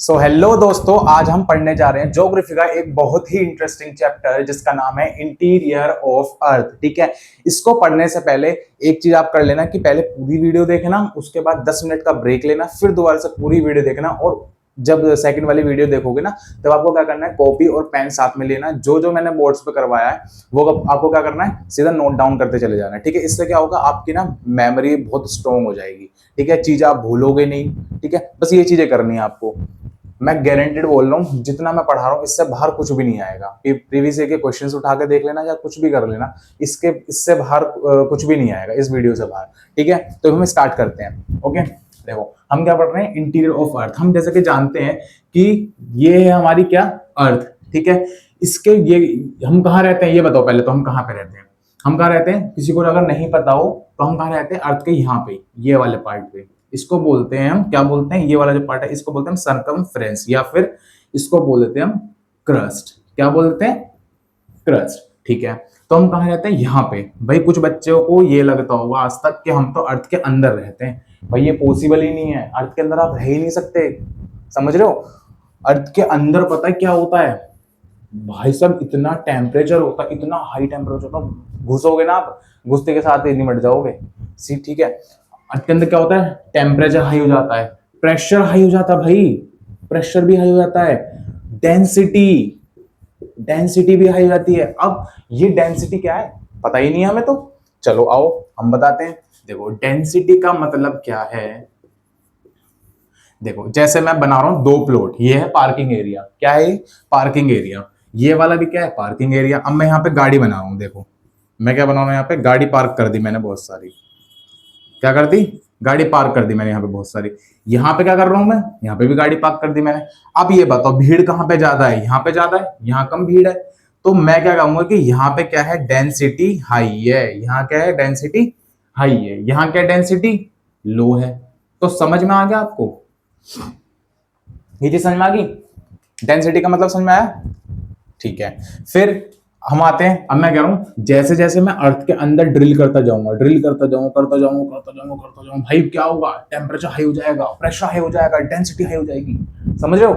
So hello दोस्तों, आज हम पढ़ने जा रहे हैं ज्योग्राफी का एक बहुत ही इंटरेस्टिंग चैप्टर जिसका नाम है इंटीरियर ऑफ अर्थ। ठीक है, इसको पढ़ने से पहले एक चीज आप कर लेना कि पहले पूरी वीडियो देखना, उसके बाद 10 मिनट का ब्रेक लेना, फिर दोबारा से पूरी वीडियो देखना। और जब सेकंड वाली वीडियो देखोगे ना, तब आपको क्या करना है, कॉपी और पेन साथ में लेना। जो जो मैंने बोर्ड्स पे करवाया है वो आपको क्या करना है, सीधा नोट डाउन करते चले जाना है। ठीक है, इससे क्या होगा, आपकी ना मेमोरी बहुत स्ट्रांग हो जाएगी। ठीक है, चीज आप भूलोगे नहीं। ठीक है, बस ये चीजें करनी है आपको। मैं गारंटेड बोल रहा हूँ, जितना मैं पढ़ा रहा हूँ इससे बाहर कुछ भी नहीं आएगा। प्रीवियस ईयर के क्वेश्चंस उठा के देख लेना या कुछ भी कर लेना, इससे बाहर कुछ भी नहीं आएगा, इस वीडियो से बाहर। ठीक है, तो हम स्टार्ट करते हैं। ओके, देखो हम क्या पढ़ रहे हैं, इंटीरियर ऑफ अर्थ। हम जैसे कि जानते हैं कि ये है हमारी क्या, अर्थ। ठीक है, इसके ये हम कहाँ रहते हैं ये बताओ पहले तो, हम कहाँ पे रहते हैं? हम कहाँ रहते हैं, किसी को अगर नहीं पता हो तो हम कहाँ रहते हैं, अर्थ के यहाँ पे, ये वाले पार्ट पे। इसको बोलते हैं हम, क्या बोलते हैं, ये वाला जो पार्ट है इसको बोलते हैं हम सरकमफ्रेंस, या फिर इसको बोल देते हैं हम क्रस्ट। क्या बोलते हैं, क्रस्ट। ठीक है, तो हम कहाँ रहते हैं, यहाँ पे। भाई कुछ बच्चों को ये लगता होगा आज तक कि हम तो अर्थ के अंदर रहते हैं। भाई ये पॉसिबल ही नहीं है, अर्थ के अंदर आप रह ही नहीं सकते। समझ रहे हो, अर्थ के अंदर पता है क्या होता है भाई साहब, इतना टेम्परेचर होता है, इतना हाई टेम्परेचर होता, घुसोगे ना आप, घुसते के साथ ही निमट जाओगे। सी ठीक है, अर्थ के अंदर क्या होता है, टेम्परेचर हाई हो जाता है, प्रेशर हाई हो जाता है, भाई प्रेशर भी हाई हो जाता है, डेंसिटी डेंसिटी भी हाई हो जाती है। अब ये डेंसिटी क्या है पता ही नहीं है हमें, तो चलो आओ हम बताते हैं। देखो डेंसिटी का मतलब क्या है, देखो जैसे मैं बना रहा हूं दो प्लॉट, ये है पार्किंग एरिया। क्या है, पार्किंग एरिया। ये वाला भी क्या है, पार्किंग एरिया। अब मैं यहाँ पे गाड़ी बना रहा हूं, देखो मैं क्या बना रहा हूं, यहाँ पे गाड़ी पार्क कर दी मैंने बहुत सारी। क्या कर दी, गाड़ी पार्क कर दी मैंने यहाँ पे बहुत सारी। यहाँ पे क्या कर रहा हूं मैं, यहाँ पे भी गाड़ी पार्क कर दी मैंने। अब ये बताओ भीड़ कहाँ पे ज्यादा है, यहाँ पे ज्यादा है, यहाँ कम भीड़ है। तो मैं क्या कहूंगा कि यहाँ पे क्या है, डेंसिटी हाई है। यहाँ क्या है, डेंसिटी हाई है। यहाँ क्या डेंसिटी लो है। तो समझ में आ गया आपको, ये चीज समझ में आ गई, डेंसिटी का मतलब समझ में आया। ठीक है, फिर हम आते हैं, अब मैं कह रहा हूं जैसे जैसे मैं अर्थ के अंदर ड्रिल करता जाऊंगा, ड्रिल करता जाऊंगा, करता जाऊंगा, करता जाऊंगा, करता जाऊंगा, भाई क्या होगा, टेम्परेचर हाई हो जाएगा, प्रेशर हाई हो जाएगा, डेंसिटी हाई हो जाएगी। समझ रहे हो।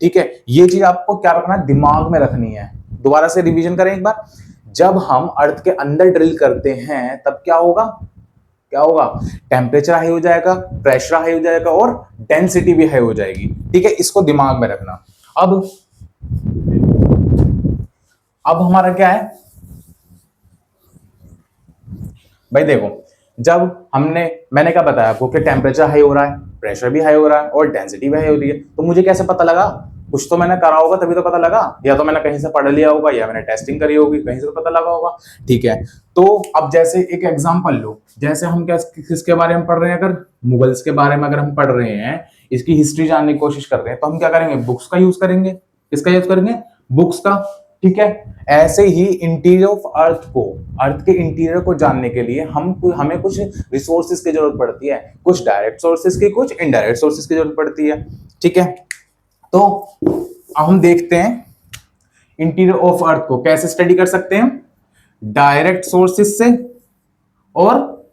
ठीक है, ये चीज आपको क्या रखना है, दिमाग में रखनी है। दोबारा से रिवीजन करें एक बार। जब हम अर्थ के अंदर ड्रिल करते हैं तब क्या होगा, क्या होगा, टेम्परेचर हाई हो जाएगा, प्रेशर हाई हो जाएगा और डेंसिटी भी हाई हो जाएगी। ठीक है, इसको दिमाग में रखना। अब हमारा क्या है भाई, देखो जब मैंने क्या बताया आपको कि टेम्परेचर हाई हो रहा है, प्रेशर भी हाई हो रहा है और डेंसिटी भी हाई हो रही है, तो मुझे कैसे पता लगा, कुछ तो मैंने करा होगा तभी तो पता लगा, या तो मैंने कहीं से पढ़ लिया होगा या मैंने टेस्टिंग करी होगी, कहीं से तो पता लगा होगा। ठीक है, तो अब जैसे एक एग्जांपल लो, जैसे हम किसके बारे में पढ़ रहे हैं, अगर मुगल्स के बारे में अगर हम पढ़ रहे हैं, इसकी हिस्ट्री जानने की कोशिश कर रहे हैं, तो हम क्या करेंगे, बुक्स का यूज करेंगे। किसका यूज करेंगे, बुक्स का। ठीक है, ऐसे ही इंटीरियर ऑफ अर्थ को, अर्थ के इंटीरियर को जानने के लिए हमें कुछ रिसोर्सेज की जरूरत पड़ती है, कुछ डायरेक्ट सोर्सेज की, कुछ इनडायरेक्ट सोर्सेज की जरूरत पड़ती है। ठीक है, तो अब हम देखते हैं इंटीरियर ऑफ अर्थ को कैसे स्टडी कर सकते हैं, डायरेक्ट सोर्सेज से और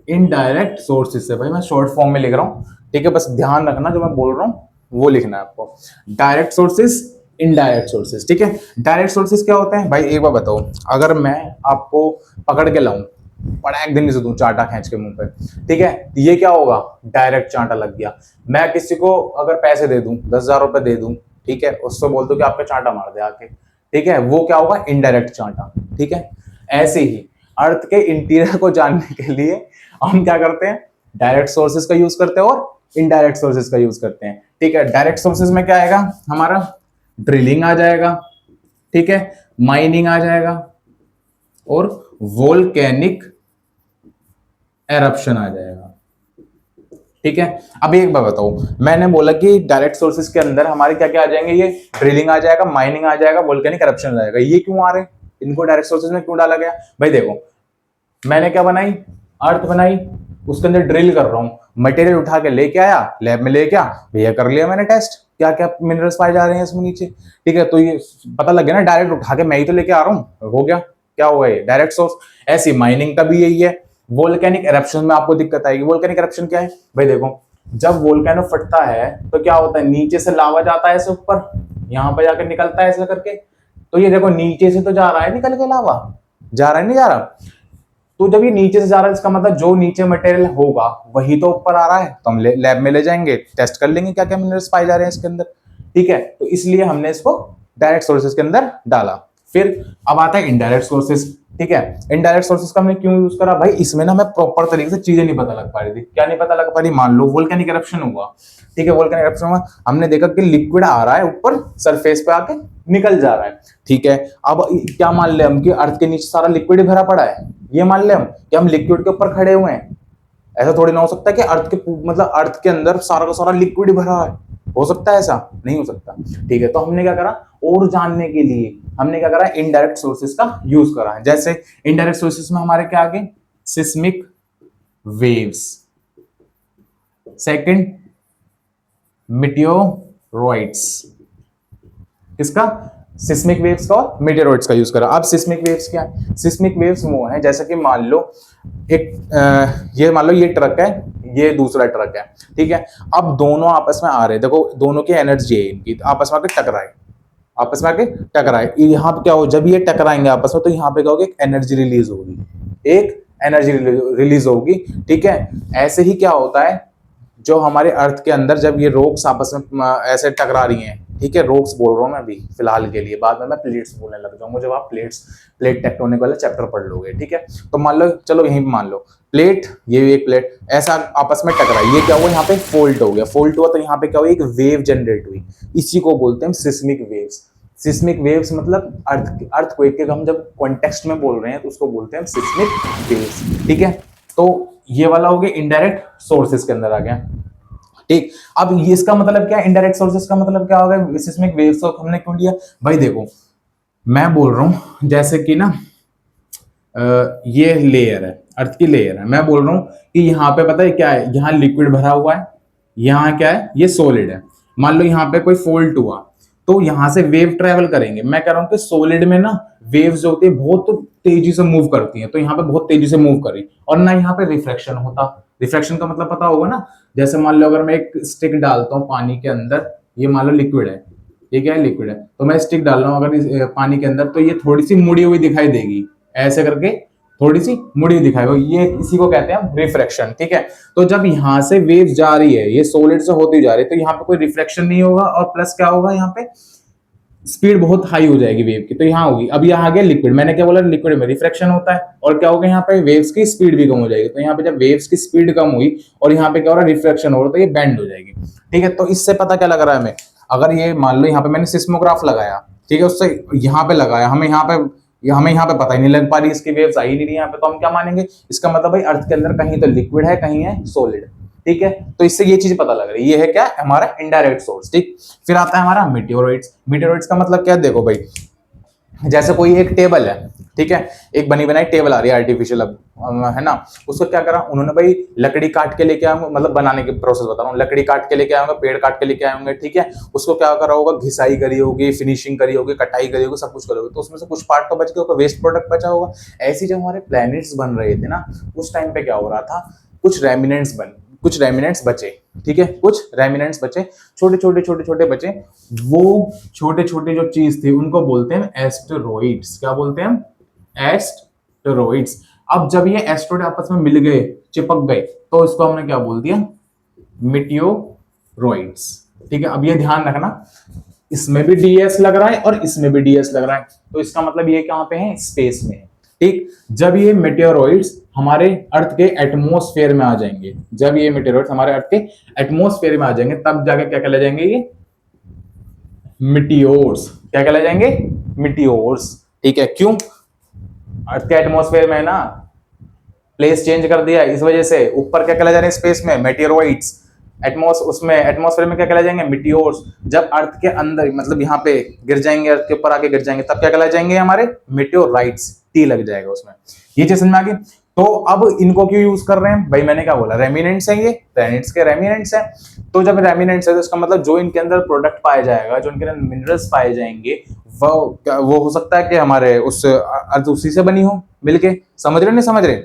इनडायरेक्ट सोर्सेज से। भाई मैं शॉर्ट फॉर्म में लिख रहा हूं, ठीक है, बस ध्यान रखना जो मैं बोल रहा हूं वो लिखना है आपको। Direct sources, indirect sources. ठीक है, डायरेक्ट सोर्सेज क्या होते हैं भाई, एक बार बताओ, अगर मैं आपको पकड़ के लाऊं, बड़ा एक दिन से दूं चांटा खींच के मुंह पे, ठीक है, ये क्या होगा, डायरेक्ट चांटा लग गया। मैं किसी को अगर पैसे दे दूं, 10,000 रुपए दे दूं, ठीक है, उससे बोल दूं कि आपके चांटा मार दे आके, ठीक है, वो क्या होगा, इनडायरेक्ट चांटा। ठीक है, ऐसे ही अर्थ के इंटीरियर को जानने के लिए हम क्या करते हैं, डायरेक्ट सोर्सेज का यूज करते हैं और इनडायरेक्ट सोर्सेज का यूज करते हैं। ठीक है, डायरेक्ट सोर्सेज में क्या आएगा, हमारा ड्रिलिंग आ जाएगा, ठीक है, माइनिंग आ जाएगा और वोल्केनिक एरप्शन आ जाएगा। ठीक है, अब एक बार बताओ, मैंने बोला कि डायरेक्ट सोर्सेज के अंदर हमारे क्या क्या आ जाएंगे, ये ड्रिलिंग आ जाएगा, माइनिंग आ जाएगा, वोल्केनिक एरप्शन आ जाएगा। ये क्यों आ रहे हैं, इनको डायरेक्ट सोर्सेज में क्यों डाला गया भाई, देखो मैंने क्या बनाई, अर्थ बनाई, उसके अंदर ड्रिल कर रहा हूं, मटेरियल उठा के लेके आया, लैब में लेके आ भैया, कर लिया मैंने टेस्ट, क्या क्या मिनरल्स पाए जा रहे हैं इसमें नीचे। ठीक है, तो ये पता लग गया ना, डायरेक्ट उठा के मैं ही तो लेके आ रहा हूँ, हो गया, क्या हुआ, ये डायरेक्ट सोर्स। ऐसी माइनिंग का भी यही है। वोल्केनिक एरप्शन में आपको दिक्कत आएगी। वोल्केनिक एरप्शन क्या है भाई, देखो जब वोल्केनो फटता है तो क्या होता है, नीचे से लावा जाता है ऐसे ऊपर, यहाँ पे जाकर निकलता है ऐसे करके। तो ये देखो नीचे से तो जा रहा है निकल के लावा, जा रहा है नहीं जा रहा। तो जब ये नीचे से जा रहा है इसका मतलब जो नीचे मटेरियल होगा वही तो ऊपर आ रहा है। तो हम लैब में ले जाएंगे, टेस्ट कर लेंगे क्या क्या मिनरल्स पाए जा रहे हैं इसके अंदर। ठीक है, तो इसलिए हमने इसको डायरेक्ट सोर्सेज के अंदर डाला। फिर अब आता है इनडायरेक्ट सोर्सेज। ठीक है, इनडायरेक्ट सोर्सेज का हमने क्यों यूज करा भाई, इसमें ना हमें प्रॉपर तरीके से चीजें नहीं पता लग पा रही थी। क्या नहीं पता लग पा रही, मान लो वोल्केनिक इरप्शन हुआ, ठीक है, वोल्केनिक इरप्शन हुआ, हमने देखा कि लिक्विड आ रहा है ऊपर सरफेस पे आके निकल जा रहा है। ठीक है, अब क्या मान ले हम कि अर्थ के नीचे सारा लिक्विड ही भरा पड़ा है, ये मान ले हम कि हम लिक्विड के ऊपर खड़े हुए हैं। ऐसा थोड़ी ना हो सकता है कि अर्थ के मतलब अर्थ के अंदर सारा का सारा लिक्विड ही भरा है, हो सकता है ऐसा? नहीं हो सकता। ठीक है, तो हमने क्या करा, और जानने के लिए हमने क्या करा, इनडायरेक्ट सोर्सेज का यूज करा। जैसे इनडायरेक्ट सोर्सेज में हमारे क्या आ गए, सिस्मिक वेव्स, सेकंड मेटेओरॉइड्स, किसका, सिस्मिक वेव्स का और मेटेओरॉइड्स का यूज करा। अब सिस्मिक वेव्स क्या है, सिस्मिक वेव्स वो है जैसे कि मान लो एक ये मान लो ये ट्रक है, ये दूसरा ट्रक है, ठीक है, अब दोनों आपस में आ रहे हैं, देखो दोनों की एनर्जी है इनकी, तो आपस में आके टकराए, आपस में आके टकराए, यहाँ पे क्या हो, जब ये टकराएंगे आपस में तो यहाँ पे क्या होगा, एक एनर्जी रिलीज होगी, एक एनर्जी रिलीज होगी। ठीक है, ऐसे ही क्या होता है, जो हमारे अर्थ के अंदर जब ये रॉक्स आपस में ऐसे टकरा रही हैं, ठीक है, रॉक्स बोल रहा हूं मैं अभी फिलहाल के लिए, बाद में मैं प्लेट्स बोलने लग जाऊंगा जब आप प्लेट टेक्टोनिक वाला चैप्टर पढ़ लोगे। ठीक है, तो मान लो, चलो यहीं मान लो प्लेट, ये एक प्लेट ऐसा आपस में टकराई, ये क्या हुआ, यहाँ पे फोल्ट हो गया, फोल्ट हुआ तो यहाँ पे क्या हुआ, एक वेव जनरेट हुई, इसी को बोलते हैं सिस्मिक वेव्स। सिस्मिक वेव्स मतलब अर्थक्वेक के हम जब कॉन्टेक्स्ट में बोल रहे हैं तो उसको बोलते हैं सिस्मिक वेव्स। ठीक है, तो ये वाला हो गया इनडायरेक्ट सोर्सेस के अंदर आ गया। ठीक, अब ये इसका मतलब क्या है, इनडायरेक्ट सोर्सेस का मतलब क्या होगा, सिस्मिक वेव्स को हमने क्यों लिया भाई, देखो मैं बोल रहा हूं जैसे कि ना ये लेयर है, अर्थ की लेयर है, मैं बोल रहा हूं कि यहाँ पे पता है क्या है, यहाँ लिक्विड भरा हुआ है, यहाँ क्या है, ये सॉलिड है। मान लो यहाँ पे कोई फॉल्ट हुआ तो यहाँ से वेव ट्रेवल करेंगे। मैं कह रहा हूँ कि सॉलिड में ना वेव्स जो होती है बहुत तेजी से मूव करती हैं, तो यहाँ पे बहुत तेजी से मूव करी और ना यहाँ पे रिफ्रैक्शन होता। रिफ्रैक्शन का मतलब पता होगा ना, जैसे मान लो अगर मैं एक स्टिक डालता हूँ पानी के अंदर, ये मान लो लिक्विड है, ये क्या है, लिक्विड है, तो मैं स्टिक डाल रहा हूँ अगर इस पानी के अंदर, तो ये थोड़ी सी मुड़ी हुई दिखाई देगी, ऐसे करके थोड़ी सी मुड़ी हुई दिखाई, ये इसी को कहते हैं रिफ्रैक्शन। ठीक है, तो जब यहाँ से वेव जा रही है, ये सॉलिड से होती जा रही है, तो यहाँ पे कोई रिफ्लेक्शन नहीं होगा और प्लस क्या होगा, यहाँ पे स्पीड बहुत हाई हो जाएगी वेव की, तो यहाँ होगी। अब यहाँ आ गया लिक्विड, मैंने क्या बोला, लिक्विड में रिफ्रैक्शन होता है और क्या होगा, यहाँ पे वेव्स की स्पीड भी कम हो जाएगी, तो यहाँ पे जब वेव्स की स्पीड कम हुई और यहाँ पे क्या हो रहा है, रिफ्रैक्शन हो रहा है, तो ये बेंड हो जाएगी। ठीक है, तो इससे पता क्या लग रहा है हमें, अगर ये मान लो यहाँ पे मैंने सिस्मोग्राफ लगाया, ठीक है, उससे यहाँ पे लगाया, हमें यहाँ पे पता ही नहीं लग पा रही, इसकी वेव्स आई नहीं रही यहाँ पे, तो हम क्या मानेंगे, इसका मतलब भाई अर्थ के अंदर कहीं तो लिक्विड है, कहीं है सॉलिड। ठीक है, तो इससे ये चीज पता लग रही है, ये है क्या, हमारा इनडायरेक्ट सोर्स। ठीक, फिर आता है हमारा मीटियोरॉइड्स। मीटियोरॉइड्स का मतलब क्या है, देखो भाई जैसे कोई एक टेबल है, ठीक है, एक बनी बनाई टेबल आ रही है आर्टिफिशियल, अब है ना, उसको क्या करा उन्होंने भाई, लकड़ी काट के लेके आऊंगा, मतलब बनाने के प्रोसेस बता रहा हूँ, लकड़ी काट के लेके आऊंगा, पेड़ काट के लेके आऊंगे, ठीक है, उसको क्या करा होगा, घिसाई करी होगी, फिनिशिंग करी होगी, कटाई करी होगी, सब कुछ करी होगी, तो उसमें से कुछ पार्ट तो बच गया होगा, वेस्ट प्रोडक्ट बचा होगा। ऐसे जब हमारे प्लैनेट्स बन रहे थे ना, उस टाइम पे क्या हो रहा था, कुछ रेमिनेंट्स बचे, ठीक है, कुछ रेमिनेंट्स बचे, छोटे बचे, वो छोटे जो चीज थे उनको बोलते हैं एस्टेरॉइड्स। क्या बोलते हैं, एस्टेरॉइड्स। अब जब ये एस्टेरॉइड आपस में मिल गए, चिपक गए, तो इसको हमने क्या बोल दिया, मीटियोरॉइड्स। ठीक है, अब ये ध्यान रखना, इसमें भी डीएस लग रहा है और इसमें भी डीएस लग रहा है, तो इसका मतलब ये कहां पे है, स्पेस में है। ठीक, जब ये मेटेओरॉइड्स हमारे अर्थ के एटमॉस्फेयर में आ जाएंगे, जब ये मेटेओरॉइड्स हमारे अर्थ के एटमॉस्फेयर में आ जाएंगे, तब जाके क्या कहला जाएंगे, ये मिटियोर्स। क्या कहला जाएंगे, मिटियोर्स। ठीक है, क्यों, अर्थ के एटमॉस्फेयर में है ना, प्लेस चेंज कर दिया, इस वजह से ऊपर क्या कहला जा रहे हैं, स्पेस में मेटेओरॉइड्स, एटमॉस्फेयर में क्या कहला जाएंगे, मिटियोर्स। जब अर्थ के अंदर मतलब यहाँ पे गिर जाएंगे, अर्थ के ऊपर आके गिर जाएंगे, तब क्या कहला जाएंगे, हमारे मेटेओराइट्स, टी लग जाएगा उसमें। ये चीज समझ में आ गई। तो अब इनको क्यों यूज कर रहे हैं भाई, मैंने क्या बोला, रेमिनेंट्स हैं, ये प्लैनेट्स के रेमिनेंट्स हैं। तो जब रेमिनेंट्स है तो इसका मतलब जो इनके अंदर प्रोडक्ट पाए जाएगा, जो इनके अंदर मिनरल्स पाए जाएंगे, वो हो सकता है कि हमारे उस अर्थ उसी से बनी हो मिलके। समझ रहे नहीं समझ रहे,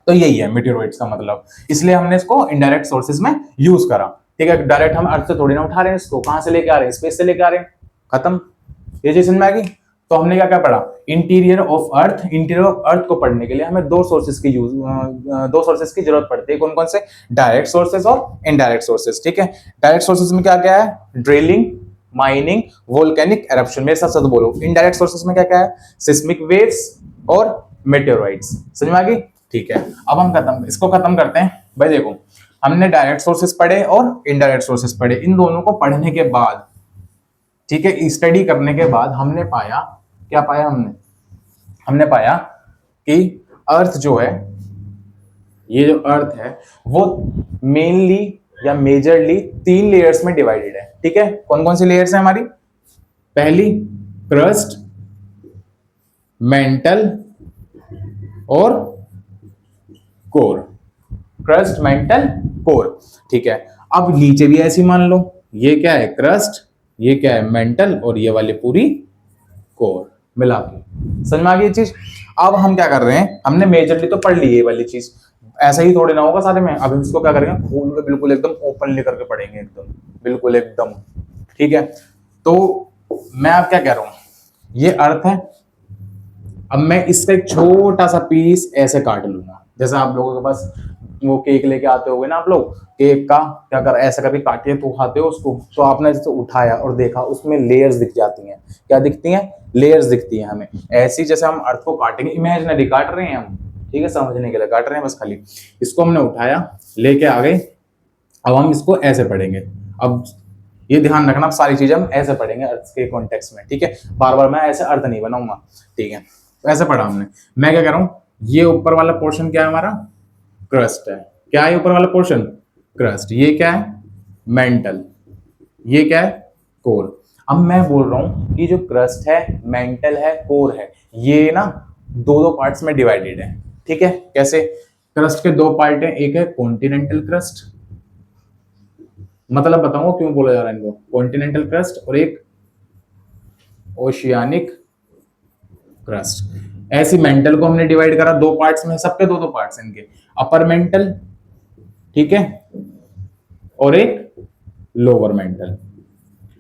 तो यही है मीटियोराइट्स का मतलब, इसलिए हमने इसको इनडायरेक्ट सोर्सेज में यूज करा। ठीक है, डायरेक्ट हम अर्थ से थोड़ी ना उठा रहे हैं इसको, कहां से लेके आ रहे हैं, स्पेस से लेके आ रहे हैं, खत्म। ये चीज समझ में आ गई। तो हमने क्या क्या पढ़ा, interior of earth. Interior of earth को पढ़ने के लिए हमें दो सोर्सेज की जरूरत पड़ती है। कौन कौन से, डायरेक्ट सोर्सेज और इनडायरेक्ट सोर्सेज। ठीक है, डायरेक्ट सोर्सेज में क्या क्या है, ड्रिलिंग, माइनिंग, वोल्केनिक एरप्शन। मेरे साथ साथ बोलो, इनडायरेक्ट सोर्सेज में क्या क्या है, सिस्मिक वेव्स और मेटेओराइट्स। समझ में आ गई। ठीक है, अब हम इसको खत्म करते हैं। भाई देखो, हमने डायरेक्ट सोर्सेज पढ़े और इनडायरेक्ट सोर्सेज पढ़े। इन दोनों को पढ़ने के बाद, ठीक है, स्टडी करने के बाद हमने पाया, क्या पाया हमने पाया कि अर्थ जो है, ये जो अर्थ है वो मेनली या मेजरली 3 लेयर्स में डिवाइडेड है। ठीक है, कौन कौन सी लेयर्स है हमारी, पहली क्रस्ट, मेंटल और कोर। Crust, mantle, core. ठीक है, अब नीचे भी ऐसी मान लो, ये क्या है क्रस्ट, ये क्या है मेंटल, और ये वाली पूरी कोर मिला के। समझ में आ गई ये चीज। अब हम क्या कर रहे हैं, हमने मेजरली तो पढ़ ली ये वाली चीज, ऐसा ही थोड़ी ना होगा सारे में। अब हम इसको क्या करेंगे, खोल के बिल्कुल एकदम ओपनली करके पढ़ेंगे, एकदम बिल्कुल एकदम। ठीक है, तो मैं अब क्या कह रहा हूं, ये अर्थ है। अब मैं इसका एक छोटा सा पीस ऐसे काट लूंगा, जैसे आप लोगों के पास वो केक लेके आते होगे ना आप लोग, केक का क्या कर ऐसा करके काटिए तो खाते हो उसको, तो आपने जैसे उठाया और देखा उसमें लेयर्स दिख जाती हैं। क्या दिखती हैं, लेयर्स दिखती हैं हमें। ऐसी जैसे हम अर्थ को काटेंगे, इमेजिनरी काट रहे हैं हम, ठीक है, समझने के लिए काट रहे हैं बस खाली। इसको हमने उठाया, लेके आ गए, अब हम इसको ऐसे पढ़ेंगे। अब ये ध्यान रखना, अब सारी चीजें हम ऐसे पढ़ेंगे अर्थ के कॉन्टेक्स्ट में। ठीक है, बार बार मैं ऐसे अर्थ नहीं बनाऊंगा। ठीक है, तो ऐसे पढ़ा हमने। मैं क्या कह रहा हूं, ये ऊपर वाला पोर्शन क्या है हमारा, क्रस्ट है। क्या है ऊपर वाला पोर्शन, क्रस्ट। ये क्या है, मेंटल। ये क्या है, कोर। अब मैं बोल रहा हूं कि जो क्रस्ट है, मेंटल है, कोर है, ये ना दो दो पार्ट्स में डिवाइडेड है। ठीक है, कैसे, क्रस्ट के दो पार्ट हैं, एक है कॉन्टिनेंटल क्रस्ट, मतलब बताऊंगा क्यों बोला जा रहा है इनको, कॉन्टिनेंटल क्रस्ट, और एक ओशियानिक क्रस्ट। ऐसी मेंटल को हमने डिवाइड करा दो पार्ट्स में, सबके दो दो पार्ट्स इनके, अपर मेंटल, ठीक है, और एक लोअर मेंटल।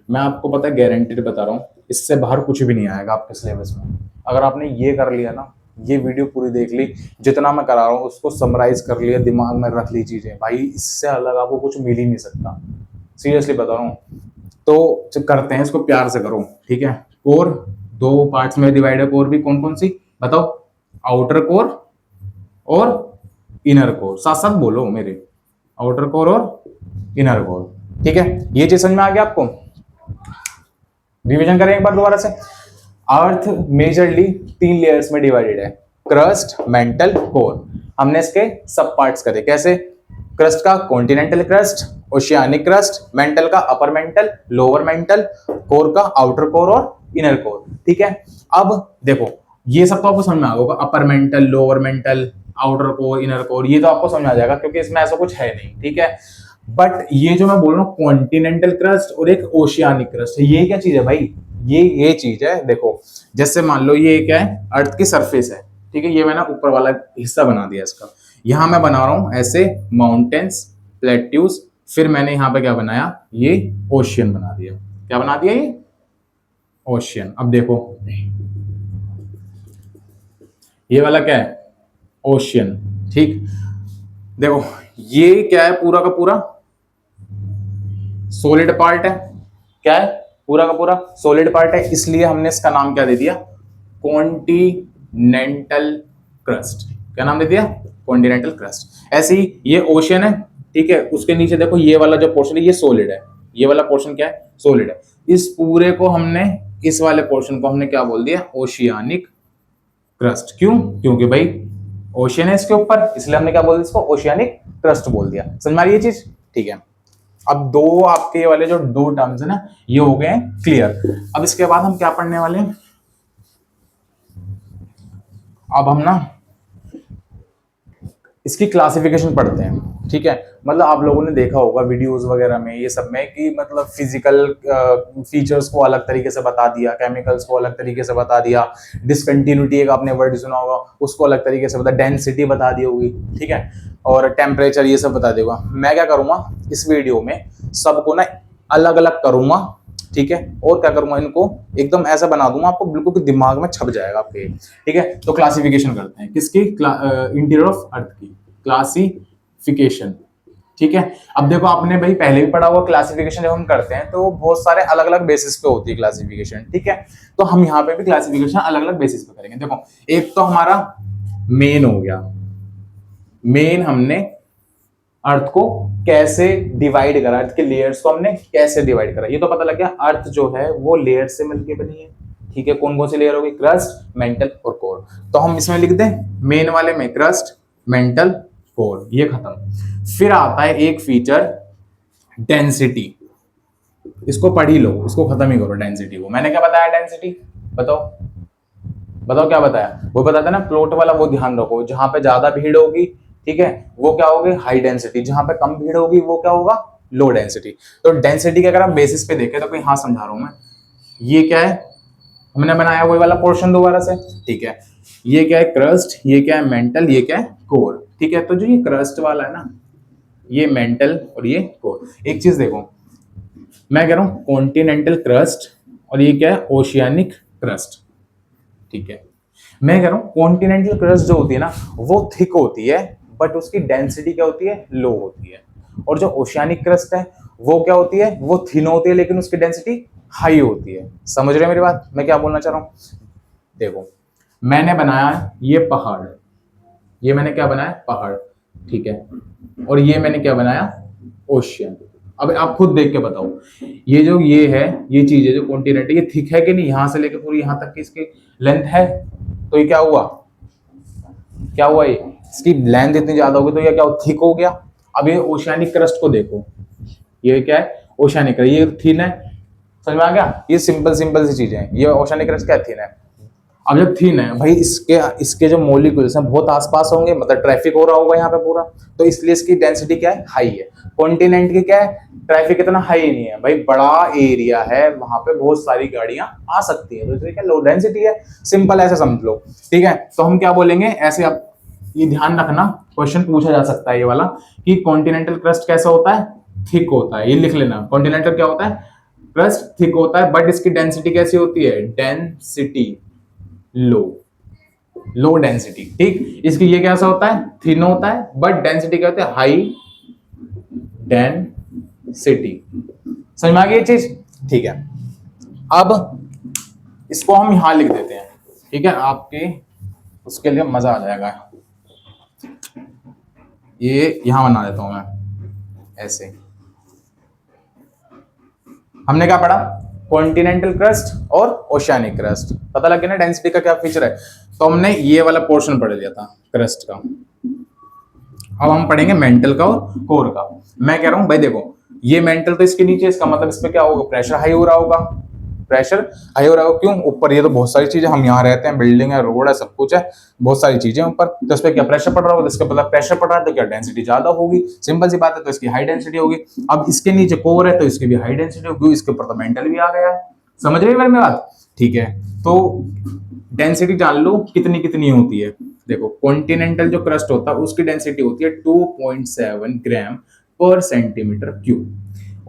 मैं आपको पता है गारंटीड बता रहा हूं, इससे बाहर कुछ भी नहीं आएगा आपके सिलेबस में। अगर आपने ये कर लिया ना, ये वीडियो पूरी देख ली, जितना मैं करा रहा हूँ उसको समराइज कर लिया, दिमाग में रख ली चीजें, भाई इससे अलग आपको कुछ मिल ही नहीं सकता, सीरियसली बता रहा हूँ। तो करते हैं इसको, प्यार से करो। ठीक है, कोर दो पार्ट्स में डिवाइड है, कोर भी कौन कौन सी बताओ, आउटर कोर और इनर कोर। साथ साथ बोलो मेरे, आउटर कोर और इनर कोर। ठीक है, ये चीज समझ में आ गया आपको। रिवीजन करें एक बार दोबारा से। अर्थ मेजरली 3 लेयर्स में डिवाइडेड है, क्रस्ट, मेंटल, कोर। हमने इसके सब पार्ट्स करे, कैसे, क्रस्ट का continental crust, oceanic crust, mantle का upper mantle, lower mantle, core का आउटर कोर और इनर कोर। ठीक है, अब देखो ये सब तो आपको समझ में आ होगा, अपर mantle, lower mantle, outer core, inner core, ये तो आपको समझ में आ जाएगा क्योंकि इसमें ऐसा कुछ है नहीं। ठीक है, बट ये जो मैं बोल रहा हूँ कॉन्टिनेंटल क्रस्ट और एक ओशियानिक क्रस्ट, ये क्या चीज है भाई, ये चीज है। देखो जैसे मान लो ये क्या है, अर्थ की सरफेस है, ठीक है, ये मैंने ऊपर वाला हिस्सा बना दिया इसका, यहां मैं बना रहा हूं ऐसे माउंटेन्स, प्लेट्यूज, फिर मैंने यहाँ पे क्या बनाया, ये ओशियन बना दिया। क्या बना दिया, ये ओशियन। अब देखो ये वाला क्या है, ओशियन। ठीक, देखो ये क्या है, पूरा का पूरा सॉलिड पार्ट है। क्या है, पूरा का पूरा सॉलिड पार्ट है, इसलिए हमने इसका नाम क्या दे दिया, कॉन्टिनेंटल क्रस्ट। क्या नाम दे दिया, कॉन्टिनेंटल क्रस्ट। ऐसे ही ये ओशियन है, ठीक है, उसके नीचे देखो ये वाला जो पोर्शन है ये सॉलिड है, ये वाला पोर्शन क्या है, सॉलिड है। इस पूरे को हमने, इस वाले पोर्शन को हमने क्या बोल दिया, ओशियानिक क्रस्ट। क्यों, क्योंकि भाई ओशियन है इसके ऊपर, इसलिए हमने क्या बोल दिया, इसको ओशियानिक क्रस्ट बोल दिया। समझ में आ रही है ये चीज। ठीक है, अब दो आपके वाले जो दो टर्म्स है ना, ये हो गए क्लियर। अब इसके बाद हम क्या पढ़ने वाले हैं, अब हम ना इसकी क्लासिफिकेशन पढ़ते हैं, ठीक है। मतलब आप लोगों ने देखा होगा वीडियोस वगैरह में ये सब में कि मतलब फिजिकल फीचर्स को अलग तरीके से बता दिया, केमिकल्स को अलग तरीके से बता दिया, डिसकंटिन्यूटी एक आपने वर्ड सुना होगा उसको अलग तरीके से बता, डेंसिटी बता दी होगी, ठीक है, और टेम्परेचर ये सब बता देगा। मैं क्या करूंगा इस वीडियो में सबको ना अलग अलग करूंगा, ठीक है, और क्या करूंगा इनको एकदम ऐसा बना दूंगा आपको बिल्कुल कि दिमाग में छप जाएगा आपके, ठीक है। तो क्लासिफिकेशन करते हैं किसकी, इंटीरियर ऑफ अर्थ की क्लासिफिकेशन, ठीक है। अब देखो आपने भाई पहले भी पढ़ा हुआ क्लासिफिकेशन जब हम करते हैं तो बहुत सारे अलग अलग बेसिस पे होती है क्लासिफिकेशन, ठीक है। तो हम यहाँ पे भी क्लासिफिकेशन अलग अलग बेसिस पे करेंगे। देखो एक तो हमारा मेन हो गया, मेन हमने अर्थ को कैसे डिवाइड करा, अर्थ के लेयर्स को हमने कैसे डिवाइड करा, ये तो पता लग गया। अर्थ जो है वो लेयर से मिलकर बनी है, ठीक है। कौन कौन सी लेयर होगी, क्रस्ट, मेंटल और कोर। तो हम इसमें लिख दें मेन वाले में क्रस्ट, मेंटल, कोर, ये खत्म। फिर आता है एक फीचर डेंसिटी, इसको पढ़ ही लो, इसको खत्म ही करो डेंसिटी को। मैंने क्या बताया डेंसिटी, बताओ बताओ क्या बताया, वो बताता ना प्लॉट वाला, वो ध्यान रखो। जहां पे ज्यादा भीड़ होगी, ठीक है, वो क्या होगी हाई डेंसिटी, जहां पे कम भीड़ होगी वो क्या होगा लो डेंसिटी। तो डेंसिटी के अगर हम बेसिस पे देखें तो कोई हाँ समझा रहा हूं मैं, ये क्या है हमने बनाया वही वाला पोर्शन दोबारा से, ठीक है। ये क्या है क्रस्ट, ये क्या है मेंटल, ये क्या है कोर, ठीक है। तो जो ये क्रस्ट वाला है ना, ये मेंटल और ये कोर। एक चीज देखो, मैं कह रहा हूं कॉन्टिनेंटल क्रस्ट और ये क्या है ओशियानिक क्रस्ट, ठीक है। मैं कह रहा हूं कॉन्टिनेंटल क्रस्ट जो होती है ना वो थिक होती है, बट उसकी डेंसिटी क्या होती है लो होती है। और जो ओशियानिक क्रस्ट है वो क्या होती है, वो थिन होती है लेकिन उसकी डेंसिटी हाई होती है। समझ रहे हैं मेरी बात, मैं क्या बोलना चाह रहा हूं। देखो मैंने बनाया ये पहाड़, ये मैंने क्या बनाया पहाड़, ठीक है, और ये मैंने क्या बनाया ओशियन। अब आप खुद देख के बताओ, ये जो ये है, ये चीज है जो कॉन्टिनेंट है, ये थिक है कि नहीं, यहां से लेके पूरी यहां तक की इसकी लेंथ है। तो ये क्या हुआ, क्या हुआ, ये इसकी लेंथ इतनी ज्यादा होगी तो ये क्या थिक हो गया। अब ये ओशियानिक क्रस्ट को देखो, ये क्या है ओशियानिक क्रस्ट, ये थिन है, समझ में आ गया। ये सिंपल सिंपल सी चीजें हैं, ये ओशियानिक क्रस्ट क्या थिन है। अब जब थिन है भाई, इसके इसके जो मॉलिक्यूल्स हैं बहुत आसपास होंगे, मतलब ट्रैफिक हो रहा होगा यहाँ पे पूरा, तो इसलिए इसकी डेंसिटी क्या है हाई है। कॉन्टिनेंट की क्या है ट्रैफिक इतना हाई नहीं है भाई, बड़ा एरिया है वहां पे बहुत सारी गाड़ियां आ सकती है, तो इसलिए क्या लो डेंसिटी है, सिंपल ऐसे समझ लो, ठीक है। तो हम क्या बोलेंगे ऐसे, आप ये ध्यान रखना क्वेश्चन पूछा जा सकता है ये वाला कि कॉन्टिनेंटल क्रस्ट कैसा होता है, थिक होता है, ये लिख लेना कॉन्टिनेंटल क्या होता है क्रस्ट थिक होता है, बट इसकी डेंसिटी कैसी होती है डेंसिटी लो, लो डेंसिटी, ठीक। इसकी ये कैसा होता है थिन होता है, बट डेंसिटी क्या होता है हाई डेंसिटी। समझ में आ गई ये चीज, ठीक है। अब इसको हम यहां लिख देते हैं, ठीक है, आपके उसके लिए मजा आ जाएगा। ये यहां बना देता हूं मैं ऐसे। हमने क्या पढ़ा कॉन्टिनेंटल क्रस्ट और ओशियानिक क्रस्ट, पता लग गया ना डेंसिटी का क्या फीचर है। तो हमने ये वाला पोर्शन पढ़ लिया था क्रस्ट का, अब हम पढ़ेंगे मेंटल का और कोर का। मैं कह रहा हूं भाई देखो ये मेंटल तो इसके नीचे, इसका मतलब इसमें क्या होगा प्रेशर हाई हो रहा होगा, प्रेशर हाई हो रहा होगा, क्यों ऊपर ये तो बहुत सारी चीजें, हम यहाँ रहते हैं, बिल्डिंग है, रोड है, सब कुछ है, बहुत सारी चीजें ऊपर, तो इस पर क्या प्रेशर पड़ रहा होगा, तो इसका मतलब प्रेशर पड़ रहा है तो क्या डेंसिटी ज्यादा होगी, सिंपल सी बात है, तो इसकी हाई डेंसिटी होगी। अब इसके नीचे कोर है तो इसकी भी हाई डेंसिटी होगी, इसके ऊपर तो मेंटल भी आ गया है, समझ रहे मेरी बात, ठीक है। तो डेंसिटी जान लो कितनी कितनी होती है। देखो कॉन्टिनेंटल जो क्रस्ट होता है उसकी डेंसिटी होती है 2.7 ग्राम पर सेंटीमीटर क्यूब।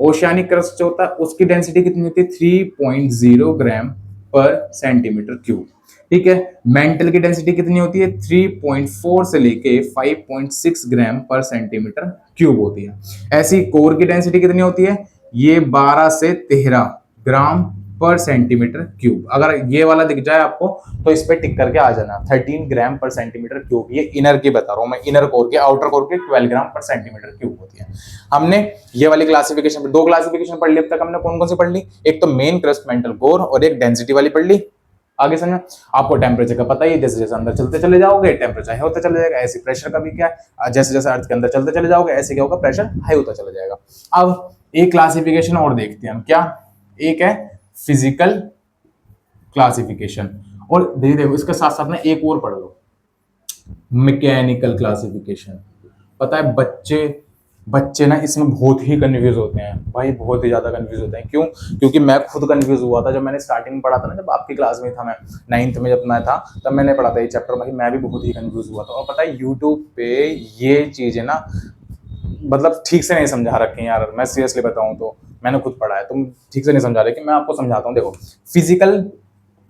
ओशियानिक क्रस्ट जो होता है उसकी डेंसिटी कितनी होती है 3.0 ग्राम पर सेंटीमीटर क्यूब, ठीक है। मेंटल की डेंसिटी कितनी होती है 3.4 से लेके 5.6 ग्राम पर सेंटीमीटर क्यूब होती है। ऐसी कोर की डेंसिटी कितनी होती है, ये 12 से 13 ग्राम पर सेंटीमीटर क्यूब। अगर ये वाला दिख जाए आपको तो इस पे टिक करके आ जाना 13 ग्राम पर सेंटीमीटर क्यूब। ये इनर की बता रहा हूं मैं, इनर कोर के, आउटर कोर के 12 ग्राम पर सेंटीमीटर क्यूब होती है। हमने ये वाली क्लासिफिकेशन, दो क्लासिफिकेशन पढ़ ली अब तक हमने, कौन कौन सी पढ़ ली, एक तो मेन क्रस्ट मेंटल कोर और एक डेंसिटी वाली पढ़ ली। आगे समझ, आपको टेम्परेचर का पता ही है, जैसे जैसे अंदर चलते चले जाओगे टेम्परेचर हाई होता चले जाएगा, ऐसे प्रेशर का भी क्या है, जैसे जैसे अर्थ के अंदर चलते चले जाओगे ऐसे क्या होगा प्रेशर हाई होता चला जाएगा। अब एक क्लासिफिकेशन और देखते हैं हम, क्या, एक है फिजिकल क्लासिफिकेशन, और धीरे धीरे इसके साथ साथ में एक और पढ़ लो, मैकेनिकल क्लासिफिकेशन। पता है बच्चे बच्चे ना इसमें बहुत ही कंफ्यूज होते हैं भाई, बहुत ही ज्यादा कंफ्यूज होते हैं। क्यों? क्योंकि मैं खुद कंफ्यूज हुआ था जब मैंने स्टार्टिंग में पढ़ा था ना, जब आपकी क्लास में था, मैं 9th में जब मैं था तब मैंने पढ़ा था ये चैप्टर। भाई मैं भी बहुत ही कंफ्यूज हुआ था। और पता है यूट्यूब पे ये चीजें ना मतलब ठीक से नहीं समझा रखे हैं यार, मैं सीरियसली बताऊं तो। मैंने खुद पढ़ा है, तुम ठीक से नहीं समझा रहे, कि मैं आपको समझाता हूँ। देखो, फिजिकल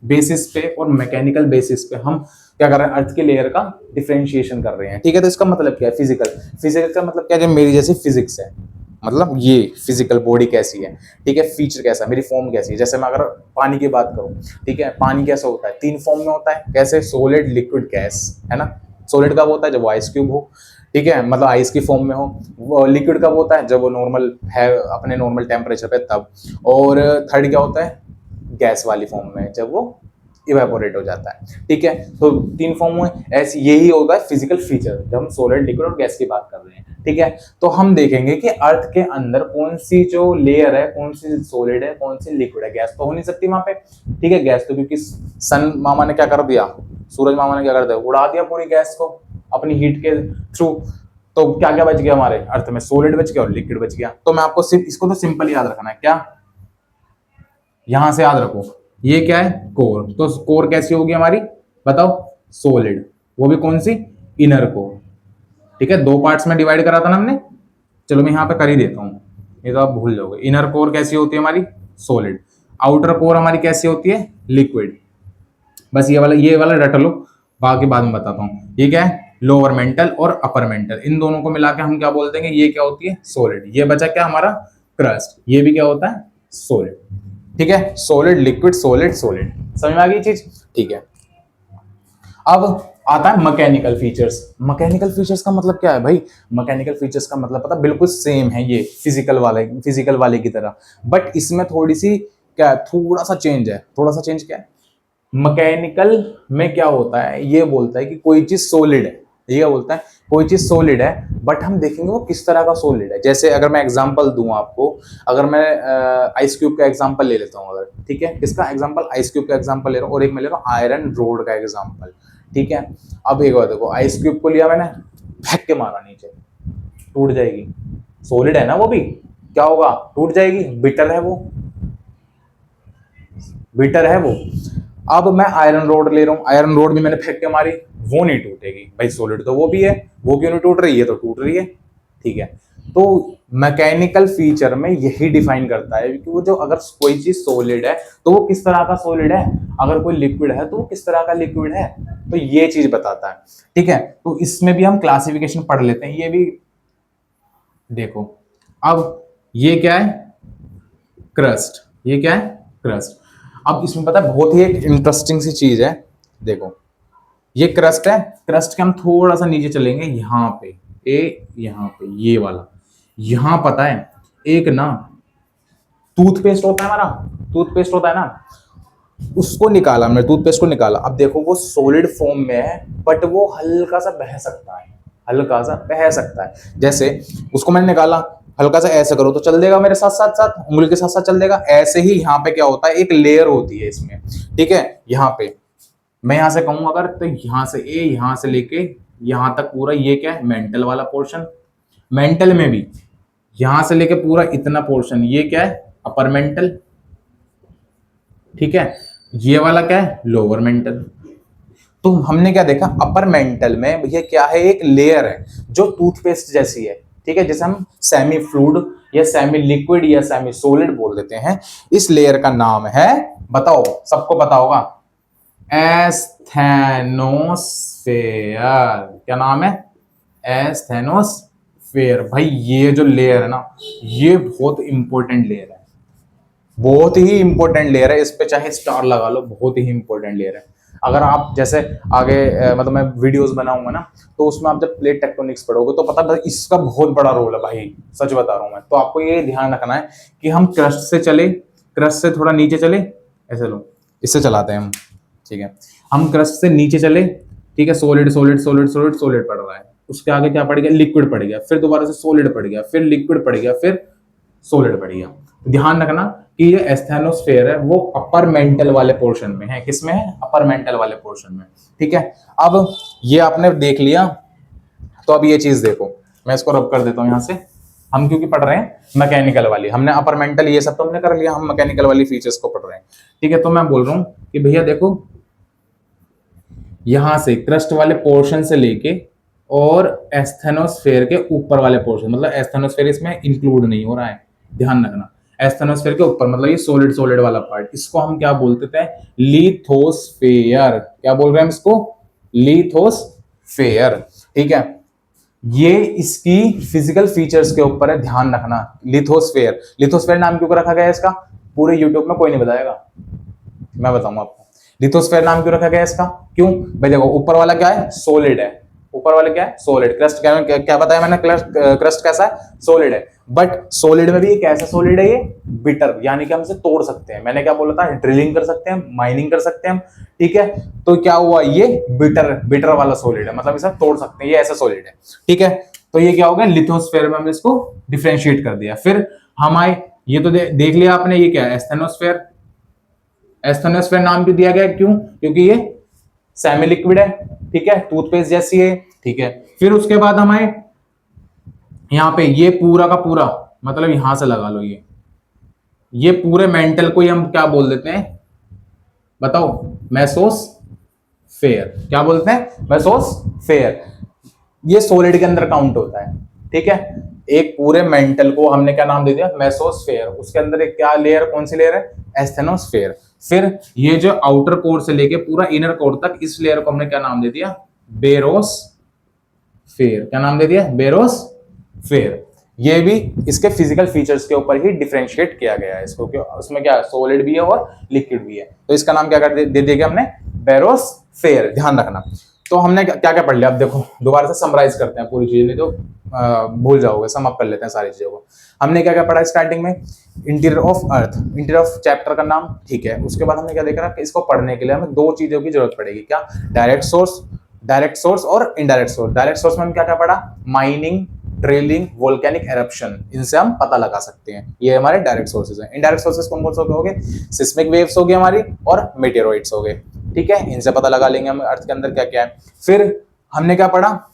बेसिस पे और मैकेनिकल बेसिस पे हम क्या कर रहे हैं, अर्थ के लेयर का डिफरेंशिएशन कर रहे हैं। ठीक है, तो इसका मतलब क्या है फिजिकल? फिजिकल का मतलब क्या है, मेरी जैसी फिजिक्स है, मतलब ये फिजिकल बॉडी कैसी है, ठीक है, फीचर कैसा है, मेरी फॉर्म कैसी है। जैसे मैं अगर पानी की बात करूं, ठीक है, पानी कैसा होता है, 3 फॉर्म में होता है। कैसे? सॉलिड, लिक्विड, गैस, है ना। सॉलिड कब होता है? जब वो आइस क्यूब हो, ठीक है, मतलब आइस की फॉर्म में हो। वो लिक्विड कब होता है? जब वो नॉर्मल है अपने नॉर्मल टेम्परेचर पे, तब। और थर्ड क्या होता है? गैस वाली फॉर्म में, जब वो इवेपोरेट हो जाता है। ठीक है, तो 3 फॉर्म हुए। ऐसे यही होता है फिजिकल फीचर जब हम सॉलिड, लिक्विड और गैस की बात कर रहे हैं। ठीक है, तो हम देखेंगे कि अर्थ के अंदर कौन सी जो लेयर है, कौन सी सॉलिड है, कौन सी लिक्विड है। गैस तो हो नहीं सकती वहां पे। ठीक है, गैस तो क्योंकि सन मामा ने क्या कर दिया, सूरज मामा ने क्या कर दिया, उड़ा दिया पूरी गैस को अपनी हीट के थ्रू। तो क्या क्या बच गया हमारे अर्थ में? सॉलिड बच गया और लिक्विड बच गया। तो मैं आपको सिर्फ इसको तो सिंपल याद रखना है। क्या? यहां से याद रखो, ये क्या है? कोर। तो कोर कैसी होगी हमारी, बताओ? सॉलिड। वो भी कौन सी? Inner core. ठीक है, 2 पार्ट्स में डिवाइड करा था ना हमने। चलो मैं यहां पे कर ही देता हूं, ये तो आप भूल जाओगे। इनर कोर कैसी होती है हमारी? सॉलिड। आउटर कोर हमारी कैसी होती है? लिक्विड। बस ये वाला रट लो, बाकी बाद में बताता हूँ। ये क्या है? लोअर मेंटल और अपर मेंटल, इन दोनों को मिला के हम क्या बोल देंगे? ये क्या होती है? सॉलिड। ये बचा क्या हमारा? क्रस्ट। ये भी क्या होता है? सॉलिड। ठीक है, सॉलिड, लिक्विड, सॉलिड, सॉलिड। समझ में आ गई चीज? ठीक है, अब आता है मैकेनिकल फीचर्स। मैकेनिकल फीचर्स का मतलब क्या है भाई? मैकेनिकल फीचर्स का मतलब पता बिल्कुल सेम है ये फिजिकल वाले की तरह, बट इसमें थोड़ी सी क्या, थोड़ा सा चेंज है। थोड़ा सा चेंज क्या है? मैकेनिकल में क्या होता है, ये बोलता है कि कोई चीज सॉलिड है। ये क्या बोलता है? कोई चीज सॉलिड है, बट हम देखेंगे वो किस तरह का सॉलिड है। जैसे अगर मैं एग्जांपल दूं आपको, अगर मैं आइस क्यूब का एग्जांपल ले लेता हूं, अगर, ठीक है, किसका एग्जांपल? आइस क्यूब का एग्जांपल ले रहा हूं, और एक मैं ले रहा हूं आयरन रोड का एग्जांपल। ठीक है, अब एक बार देखो, आइस क्यूब को लिया मैंने, फेंक के मारा नीचे, टूट जाएगी। सॉलिड है ना वो भी, क्या होगा? टूट जाएगी। बिटर है वो, बिटर है वो। अब मैं आयरन रोड ले रहा हूं, आयरन रोड भी मैंने फेंक के मारी, वो नहीं टूटेगी भाई, सॉलिड तो वो भी है। वो क्यों नहीं टूट रही है? तो टूट रही है। ठीक है, तो मैकेनिकल फीचर में यही डिफाइन करता है कि वो जो, अगर कोई चीज सॉलिड है तो वो किस तरह का सॉलिड है, अगर कोई लिक्विड है तो वो किस तरह का लिक्विड है। तो ये चीज बताता है। ठीक है, तो इसमें भी हम क्लासिफिकेशन पढ़ लेते हैं, ये भी देखो। अब ये क्या है? क्रस्ट। ये क्या है? क्रस्ट। अब इसमें पता है बहुत ही एक इंटरेस्टिंग सी चीज है। देखो, ये क्रस्ट है। क्रस्ट के हम थोड़ा सा नीचे चलेंगे, यहाँ पे यहाँ पे ये वाला, यहाँ पता है एक ना टूथपेस्ट होता है हमारा, टूथपेस्ट होता है ना, उसको निकाला हमने, टूथपेस्ट को निकाला। अब देखो वो सॉलिड फॉर्म में है, बट वो हल्का सा बह सकता है, हल्का सा बह सकता है। जैसे उसको मैंने निकाला, हल्का सा ऐसे करो तो चल देगा मेरे साथ साथ साथ, उंगली के साथ साथ चल देगा। ऐसे ही यहाँ पे क्या होता है, एक लेयर होती है इसमें। ठीक है, यहाँ पे मैं यहाँ से कहूँ अगर, तो यहाँ से यहाँ से लेके यहाँ तक पूरा, ये क्या है? मेंटल वाला पोर्शन। मेंटल में भी यहाँ से लेके पूरा इतना पोर्शन, ये क्या है? Upper mantle. ठीक है, ये वाला क्या है? Lower mental. तो हमने क्या देखा, अपर मेंटल में भैया क्या है? एक लेयर है जो टूथपेस्ट जैसी है। ठीक है, जैसे हम सेमी फ्लूइड या सेमी लिक्विड या सेमी सॉलिड बोल देते हैं। इस लेयर का नाम है, बताओ, सबको पता होगा, एस्थेनोस्फेयर। क्या नाम है? एस्थेनोस्फेयर। भाई ये जो लेयर है ना, ये बहुत इंपॉर्टेंट लेयर है, बहुत ही इंपॉर्टेंट लेयर है। इस पे चाहे स्टार लगा लो, बहुत ही इंपॉर्टेंट लेयर है। अगर आप जैसे आगे मतलब मैं वीडियोस बनाऊंगा ना, तो उसमें आप जब प्लेट टेक्टोनिक्स पढ़ोगे तो पता इसका बहुत बड़ा रोल है भाई, सच बता रहा हूं मैं। तो आपको ये ध्यान रखना है कि हम क्रस्ट से चले, क्रस्ट से थोड़ा नीचे चले, ऐसे लो, इससे चलाते हैं हम। ठीक है, हम क्रस्ट से नीचे चले, ठीक है, solid solid solid solid solid पड़ रहा है। उसके आगे क्या पड़ गया? लिक्विड पड़ गया, फिर दोबारा से सॉलिड पड़ गया, फिर लिक्विड पड़ गया, फिर सॉलिड पड़ गया। ध्यान रखना कि ये एस्थेनोस्फेयर है वो अपर मेंटल वाले पोर्शन में है। किसमें है? अपर मेंटल वाले पोर्शन में। ठीक है, अब ये आपने देख लिया, तो अब ये चीज देखो, मैं इसको रब कर देता हूं यहां से। हम क्योंकि पढ़ रहे हैं मैकेनिकल वाली, हमने अपर मेंटल ये सब तो हमने कर लिया, हम मैकेनिकल वाली फीचर्स को पढ़ रहे हैं। ठीक है, तो मैं बोल रहा हूं कि भैया देखो, यहां से क्रस्ट वाले पोर्शन से लेके और एस्थेनोस्फेयर के ऊपर वाले पोर्शन, मतलब एस्थेनोस्फेयर इसमें इंक्लूड नहीं हो रहा है, ध्यान रखना। एस्थेनोस्फेयर के ऊपर मतलब ये सॉलिड सॉलिड वाला पार्ट, इसको हम क्या बोलते थे? लिथोस्फेयर। क्या बोल रहे हैं हम इसको? लिथोस्फेयर। ठीक है, ये इसकी फिजिकल फीचर्स के ऊपर है, ध्यान रखना। लिथोस्फेयर, लिथोस्फेयर नाम क्यों रखा गया है इसका? पूरे यूट्यूब में कोई नहीं बताएगा, मैं बताऊंगा आपको। लिथोस्फेयर नाम क्यों रखा गया इसका? क्यों भाई? देखो, ऊपर वाला क्या है? सॉलिड है। ऊपर वाला क्या है? सॉलिड। क्रस्ट क्या बताया मैंने? क्रस्ट कैसा है? सॉलिड है। बट सॉलिड में भी ये कैसा सॉलिड है? ये बिटर, यानी कि हम इसे तोड़ सकते हैं। मैंने क्या बोला था? ड्रिलिंग कर सकते हैं, माइनिंग कर सकते हैं हम। ठीक है, तो क्या हुआ? ये बिटर, बिटर वाला सॉलिड है, मतलब इसे तोड़ सकते हैं, ये ऐसा सॉलिड है। ठीक है, तो ये क्या हो गया? लिथोस्फेयर में हमने इसको डिफरेंशिएट कर दिया। फिर हम आए, ये तो देख लिया आपने, ये क्या है? एस्थेनोस्फेयर। एस्थेनोस्फेयर नाम क्यों दिया गया? क्यों? क्योंकि ये सेमी लिक्विड है। ठीक है, टूथपेस्ट जैसी है। ठीक है, फिर उसके बाद हम आए यहां पे, ये पूरा का पूरा, मतलब यहां से लगा लो, ये पूरे मेंटल को ही हम क्या बोल देते हैं? बताओ, मेसोस्फेयर। क्या बोलते हैं? मेसोस्फेयर। ये सॉलिड के अंदर काउंट होता है। ठीक है, एक पूरे मेंटल को हमने क्या नाम दे दिया? मेसोस्फेयर। उसके अंदर एक क्या लेयर, कौन सी लेयर है? एस्थेनोस्फेयर। फिर ये जो आउटर कोर से लेके पूरा इनर कोर तक, इस लेयर को हमने क्या नाम दे दिया? बेरोस्फेयर। क्या नाम दे दिया? बेरोस्फेयर। ये भी इसके फिजिकल फीचर्स के ऊपर ही डिफरेंशिएट किया गया है इसको, क्यों? उसमें क्या सॉलिड भी है और लिक्विड भी है, तो इसका नाम क्या कर दे दिया हमने? बेरोस्फेयर। ध्यान रखना। तो हमने क्या क्या पढ़ लिया? अब देखो, दोबारा से समराइज करते हैं पूरी चीजें, नहीं तो भूल जाओगे। सम अप कर लेते हैं सारी चीजों को। हमने क्या क्या पढ़ा स्टार्टिंग में? Interior of earth, interior of chapter का नाम। ठीक है, उसके बाद हमने क्या देखा कि इसको पढ़ने के लिए हमें दो चीजों की जरूरत पड़ेगी। क्या? डायरेक्ट सोर्स और इनडायरेक्ट सोर्स। डायरेक्ट सोर्स में हम क्या क्या पढ़ा? माइनिंग, ड्रिलिंग, वोल्केनिक एरप्शन, इनसे हम पता लगा सकते हैं, ये हमारे डायरेक्ट सोर्सेज हैं। इनडायरेक्ट सोर्सेज कौन कौन से हो गए? सिस्मिक वेव्स हो गए हमारी, और मेटेरोइड्स हो गए। ठीक है, इनसे पता लगा लेंगे हम अर्थ के अंदर क्या क्या है। फिर हमने क्या पढ़ा?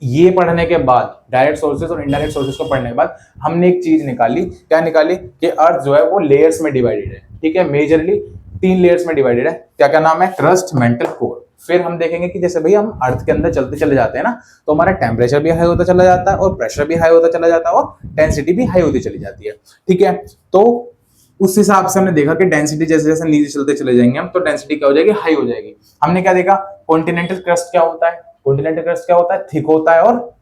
ये पढ़ने के बाद, डायरेक्ट सोर्सेज और इनडायरेक्ट सोर्सेज को पढ़ने के बाद, हमने एक चीज निकाली। क्या निकाली? कि अर्थ जो है वो लेयर्स में डिवाइडेड है। ठीक है, मेजरली 3 लेयर्स में डिवाइडेड है। क्या क्या नाम है? Crust, mantle, core. फिर हम देखेंगे कि जैसे भाई हम अर्थ के अंदर चलते चले जाते हैं ना, तो हमारा टेम्परेचर भी हाई होता चला जाता है, और प्रेशर भी हाई होता चला जाता है, और डेंसिटी भी हाई होती चली जाती है। ठीक है, तो उस हिसाब से हमने देखा कि डेंसिटी जैसे जैसे नीचे चलते चले जाएंगे हम, तो डेंसिटी क्या हो जाएगी? हाई हो जाएगी। हमने क्या देखा? कॉन्टिनेंटल क्रस्ट क्या होता है? कॉन्टिनेंटल क्रस्ट क्या होता है? थिक होता है और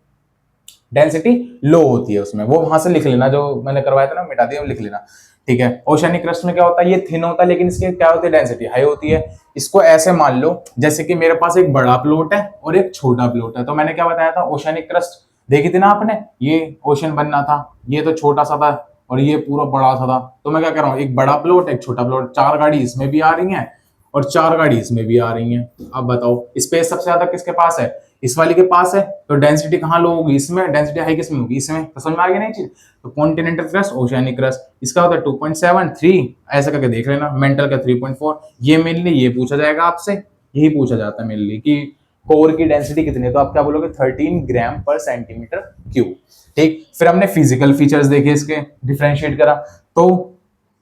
डेंसिटी लो होती है उसमें। वो वहां से लिख लेना, जो मैंने करवाया था ना, मिटा दिया, लिख लेना। ठीक है, ओशियनिक क्रस्ट में क्या होता है? ये थिन होता है, लेकिन इसकी क्या होती है? डेंसिटी हाई होती है। इसको ऐसे मान लो जैसे कि मेरे पास एक बड़ा प्लॉट है और एक छोटा प्लॉट है। तो मैंने क्या बताया था? ओशियनिक क्रस्ट देखी थी ना आपने, ये ओशन बनना था, ये तो छोटा सा था और ये पूरा बड़ा सा था। तो मैं क्या कर रहा हूँ? एक बड़ा प्लॉट, एक छोटा प्लॉट, 4 गाड़ी इसमें भी आ रही है और 4 गाड़ी इसमें भी आ रही है। अब बताओ, स्पेस सबसे ज्यादा किसके पास है? इस वाली के पास है। तो डेंसिटी कहाँ लो होगी? इसमें। डेंसिटी हाई किसमें होगी? इसमें। तो समझ में आ गई नहीं चीज? तो कॉन्टिनेंटल क्रस्ट, ओशियनिक क्रस्ट, इसका होता है 2.7, 3, ऐसा करके देख लेना। मेंटल का 3.4। ये मेनली ये पूछा जाएगा आपसे, यही पूछा जाता है मेनली कि कोर की डेंसिटी कितनी है। तो आप क्या बोलोगे? 13 ग्राम पर सेंटीमीटर क्यूब। ठीक, फिर हमने फिजिकल फीचर्स देखे, इसके डिफरेंशिएट करा। तो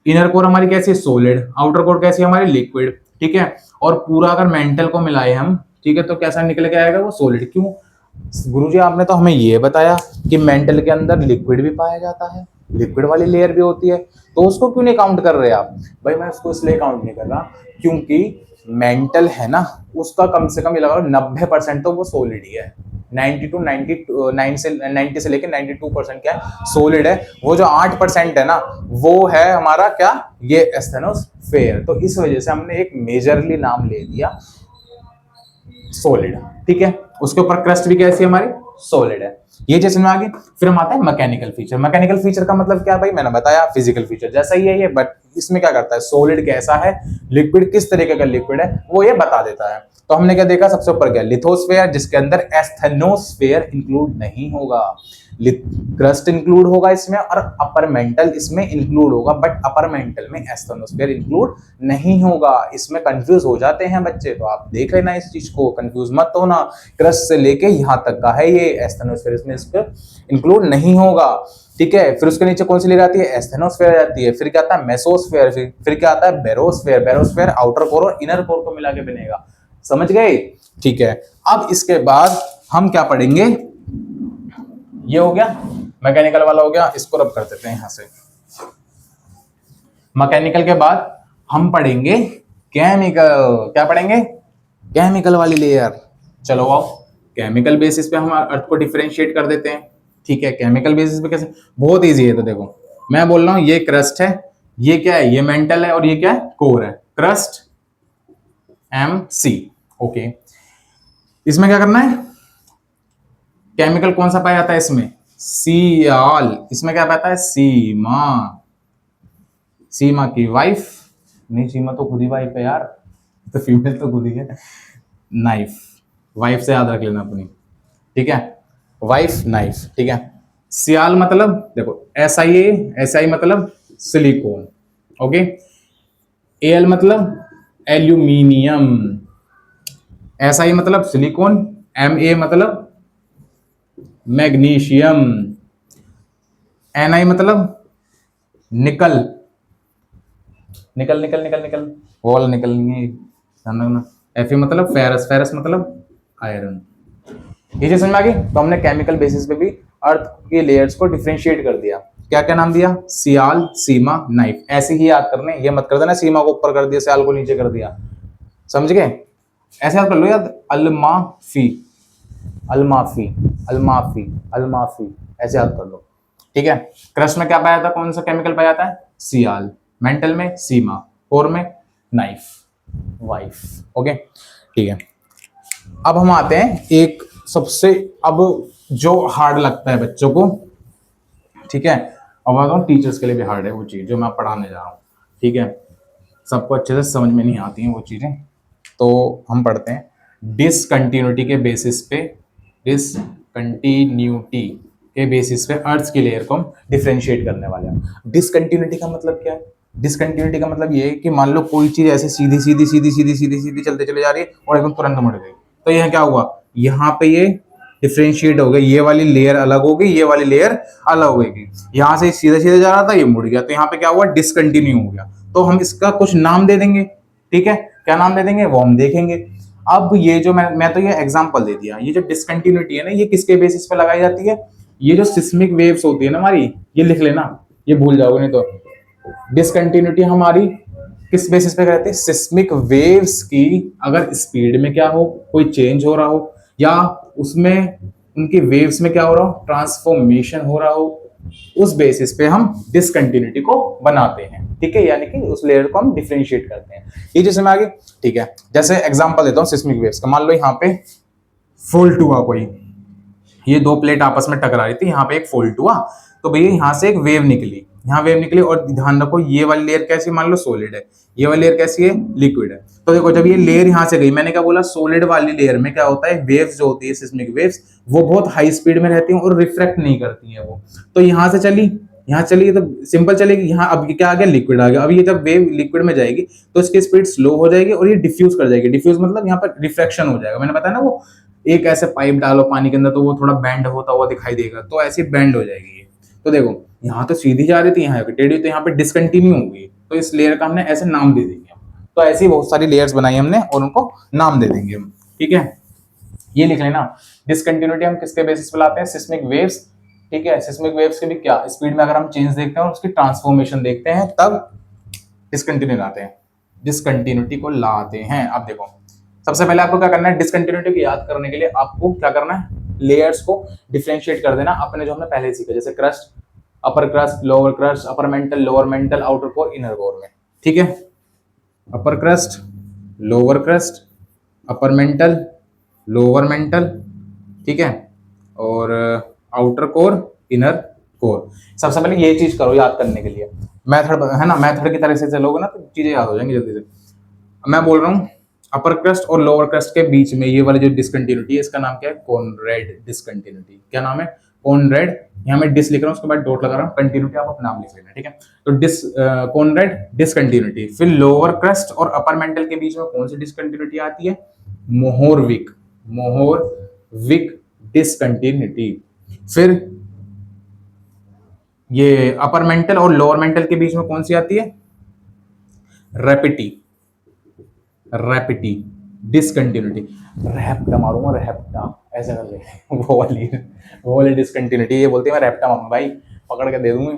इनर कोर हमारी कैसी है? सॉलिड। आउटर कोर कैसी है हमारी? लिक्विड। ठीक है, और पूरा अगर मेंटल को मिलाए हम, ठीक है, तो कैसा निकल के आएगा? वो सॉलिड। क्यों? गुरुजी आपने तो हमें ये बताया कि मेंटल के अंदर लिक्विड भी पाया जाता है, लिक्विड वाली लेयर भी होती है, तो उसको क्यों नहीं काउंट कर रहे आप? भाई मैं उसको इसलिए काउंट नहीं कर रहा क्योंकि मेंटल है ना, उसका कम से कम ये लगा 90% तो वो सॉलिड ही है। 90 से लेकर 92% क्या है? सॉलिड है। वो जो 8% है ना, वो है हमारा क्या? ये एस्थेनोस्फेयर। तो इस वजह से हमने एक मेजरली नाम ले दिया सॉलिड। ठीक है, उसके ऊपर क्रस्ट भी कैसी है हमारी? सॉलिड है। ये जैसे में आगे, फिर हम आते हैं मैकेनिकल फीचर। मैकेनिकल फीचर का मतलब क्या भाई? मैंने बताया फिजिकल फीचर जैसा ही है ये, बट इसमें क्या करता है? सॉलिड कैसा है, लिक्विड किस तरीके का लिक्विड है, वो ये बता देता है। तो हमने क्या देखा? सबसे ऊपर क्या? लिथोस्फेयर, जिसके अंदर एस्थेनोस्फेयर इंक्लूड नहीं होगा। क्रस्ट इंक्लूड होगा इसमें और अपर मेंटल इसमें इंक्लूड होगा, बट अपर मेंटल में एस्थेनोस्फीयर इंक्लूड नहीं होगा। इसमें कंफ्यूज हो जाते हैं बच्चे, तो आप देख लेना इस चीज को, कंफ्यूज मत होना। क्रस्ट से लेके यहाँ तक का है ये एस्थेनोस्फीयर, इसमें इसमें इंक्लूड नहीं होगा, ठीक है। फिर उसके नीचे कौन सी लेयर आती है, एस्थेनोस्फीयर आती है। फिर क्या आता है, मेसोस्फीयर, फिर क्या आता है, बेरोस्फीयर। बेरोस्फीयर आउटर कोर और इनर कोर को मिला के बनेगा, समझ गए, ठीक है। अब इसके बाद हम क्या पढ़ेंगे, ये हो गया मैकेनिकल वाला हो गया, इसको रब कर देते हैं यहां से। मैकेनिकल के बाद हम पढ़ेंगे केमिकल। क्या पढ़ेंगे, केमिकल वाली लेयर। चलो आओ, केमिकल बेसिस पे हम अर्थ को डिफरेंशिएट कर देते हैं, ठीक है। केमिकल बेसिस पे कैसे, बहुत इजी है। तो देखो मैं बोल रहा हूं ये क्रस्ट है, ये क्या है, ये मेंटल है, और ये क्या है, कोर है। Crust MC, okay. इसमें क्या करना है, केमिकल कौन सा पाया जाता है इसमें, सियाल। इसमें क्या पाता है, सीमा। सीमा की वाइफ, नहीं सीमा तो खुद ही वाइफ है यार, तो फीमेल तो खुद ही है। नाइफ, वाइफ से याद रख लेना अपनी, ठीक है, वाइफ नाइफ, ठीक है। सियाल मतलब देखो SI मतलब सिलिकॉन, ओके। AL मतलब एल्यूमिनियम, SI मतलब सिलिकॉन, MA मतलब मैग्नीशियम, NI मतलब निकल, निकल निकल निकल निकल वॉल निकलेंगे, ध्यान रखना। Fe मतलब फेरस, फेरस मतलब आयरन। ये चीज समझ में आ गई। तो हमने केमिकल बेसिस पे भी अर्थ के लेयर्स को डिफरेंशिएट कर दिया। क्या क्या नाम दिया, सियाल, सीमा, नाइफ। ऐसे ही याद करने, ये मत कर देना सीमा को ऊपर कर दिया सियाल को नीचे कर दिया, समझ गए। ऐसे याद कर लो याद, अल्माफी, अल्माफी, अल्माफी, अल्माफी, ऐसे याद कर लो, ठीक है। क्रस्ट में क्या पाया था, कौन सा केमिकल पाया जाता है, सियाल। मेंटल में सीमा, कोर में नाइफ, वाइफ, ओके, ठीक है। अब हम आते हैं एक सबसे, अब जो हार्ड लगता है बच्चों को, ठीक है, अब आता हूँ टीचर्स के लिए भी हार्ड है वो चीज जो मैं पढ़ाने जा रहा हूँ, ठीक है। सबको अच्छे से समझ में नहीं आती हैं वो चीजें, तो हम पढ़ते हैं डिसकंटिन्यूटी के बेसिस पे, डिसकंटिन्यूटी के बेसिस पे अर्थ की लेयर को हम डिफरेंशिएट करने वाले हैं। डिसकंटिन्यूटी का मतलब क्या है, डिसकंटिन्यूटी का मतलब ये है कि मान लो कोई चीज ऐसे सीधी सीधी सीधी सीधी सीधी सीधी चलते चले जा रही है और एकदम तुरंत मुड़ गई, तो यह क्या हुआ, यहाँ पे ये डिफरेंशिएट हो गई, ये वाली लेयर अलग हो गई, ये वाली लेयर अलग हो गई। यहाँ से सीधे सीधे जा रहा था, ये मुड़ गया, तो यहाँ पे क्या हुआ, डिसकंटिन्यू हो गया। तो हम इसका कुछ नाम दे देंगे, ठीक है। क्या नाम दे देंगे वो हम देखेंगे। अब ये जो मैं तो ये एग्जांपल दे दिया, ये जो डिसकंटिन्यूटी है ना, ये किसके बेसिस पे लगाई जाती है, ये जो सिस्मिक वेव्स होती है ना हमारी, ये लिख लेना, ये भूल जाओगे नहीं तो। डिसकंटिन्यूटी हमारी किस बेसिस पे रहती है, सिस्मिक वेव्स की अगर स्पीड में क्या हो, कोई चेंज हो रहा हो, या उसमें उनकी वेव्स में क्या हो रहा हो, ट्रांसफॉर्मेशन हो रहा हो, उस बेसिस पे हम डिसकंटिन्यूटी को बनाते हैं, ठीक है। यानी कि उस लेयर को हम डिफरेंशिएट करते हैं। ये जैसे मैं आगे, ठीक है, जैसे एग्जांपल देता हूं सिस्मिक वेव्स का। मान लो यहाँ पे फॉल्ट हुआ कोई, ये दो प्लेट आपस में टकरा रही थी, यहाँ पे एक फॉल्ट हुआ, तो भैया यहाँ से एक वेव निकली, यहाँ वेव निकली, और ध्यान रखो ये वाली लेयर कैसी, मान लो सॉलिड है, ये वाली लेयर कैसी है, लिक्विड है। तो देखो जब ये लेयर यहाँ से गई, मैंने क्या बोला, सॉलिड वाली लेयर में क्या होता है, वेव्स जो होती है सिस्मिक वेव्स, वो बहुत हाई स्पीड में रहती हैं और रिफ्रैक्ट नहीं करती हैं वो। तो यहाँ से चली, यहाँ चली तो सिंपल चलेगी, यहाँ अब क्या आ गया, लिक्विड आ गया। अब ये जब वेव लिक्विड में जाएगी तो इसकी स्पीड स्लो हो जाएगी और ये डिफ्यूज कर जाएगी। डिफ्यूज मतलब यहाँ पर रिफ्रैक्शन हो जाएगा, मैंने बताया ना, वो एक ऐसे पाइप डालो पानी के अंदर तो वो थोड़ा बैंड होता हुआ दिखाई देगा, तो ऐसी बैंड हो जाएगी ये। तो देखो यहाँ तो सीधी जा रही थी, यहाँ पे टेढ़ी, तो यहाँ पे डिसकंटिन्यू हो गई, तो इस लेयर का हमने ऐसे नाम दे देंगे। तो ऐसी बहुत सारी लेयर्स बनाई हमने और उनको नाम दे देंगे हम, ठीक है। ये लिख लेना, डिसकंटिन्यूटी हम किसके बेसिस पे लाते हैं, सिस्मिक वेव्स, ठीक है। सिस्मिक वेव्स के भी क्या स्पीड में अगर हम चेंज देखते हैं और उसकी ट्रांसफॉर्मेशन देखते हैं, तब डिसकंटिन्यू लाते हैं, डिसकंटिन्यूटी को लाते हैं। अब देखो सबसे पहले आपको क्या करना है, डिसकंटिन्यूटी को याद करने के लिए आपको क्या करना है, लेयर्स को डिफरेंशिएट कर देना अपने, जो हमने पहले सीखा, जैसे crust, upper crust, lower crust, upper mantle, lower mantle, outer core, inner core में, ठीक है। Upper crust, lower crust, upper mantle, lower mantle, ठीक है, और आउटर कोर, इनर कोर। सबसे पहले ये चीज करो याद करने के लिए, मेथड है ना, मेथड की तरह से चलोगे ना तो चीजें याद हो जाएंगी जल्दी से। मैं बोल रहा हूँ अपर क्रस्ट और लोअर क्रस्ट के बीच में ये वाली जो डिसकंटिन्यूटी है, इसका नाम क्या है, कॉनरेड डिसकंटिन्यूटी। क्या नाम है, कॉनरेड, यहाँ मैं डिस लिख रहा हूँ, उसके बाद डॉट लगा रहा हूँ, कंटिन्यूटी आप अपना नाम लिख लेना, ठीक है। तो डिस कॉनरेड डिसकंटिन्यूटी। फिर लोअर क्रस्ट और अपर मेंटल के बीच में कौन सी डिसकंटिन्यूटी आती है? मोहोरविक, मोहोरविक डिसकंटिन्यूटी। फिर ये अपर मेंटल और लोअर मेंटल के बीच में कौन सी आती है? रैपिटी, रैपिटी डिसकंटिन्यूटी। रैप्टा मारूंगा, रैप्टा ऐसे कर ले वो वाली डिसकंटिन्यूटी, ये बोलती है मैं रैप्टा मारूंगा भाई, पकड़ के दे दूंगी,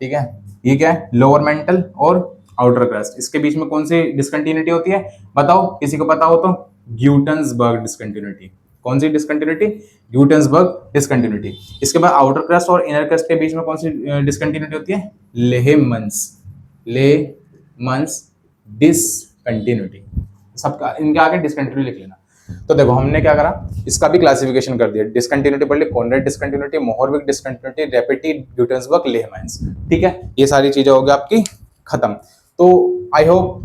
ठीक है। ये क्या है? लोअर मेंटल और आउटर क्रस्ट, इसके बीच में कौन सी डिसकंटिन्यूटी होती है? बताओ, किसी को पता हो तो। ग्यूटन्सबर्ग डिसकंटिन्यूटी। कौन सी डिसकंटिन्यूटी? ग्यूटन्सबर्ग डिसकंटिन्यूटी। इसके बाद आउटर क्रस्ट और इनर क्रस्ट के बीच में कौन सी डिसकंटिन्यूटी होती है? लेहमन्स, लेहमन्स डिसकंटिन्यूटी। सबका इनके आगे डिसकंटिन्यूटी लिख लेना। तो देखो हमने क्या करा, इसका भी क्लासिफिकेशन कर दिया। डिसकंटिन्यूटी पढ़ ली, कॉनरेड डिसकंटिन्यूटी, मोहोरविक डिसकंटिन्यूटी, रैपिटी, ग्यूटन्सबर्ग, लेहमैन्स, ठीक है। ये सारी चीजें हो गई आपकी खत्म। तो आई होप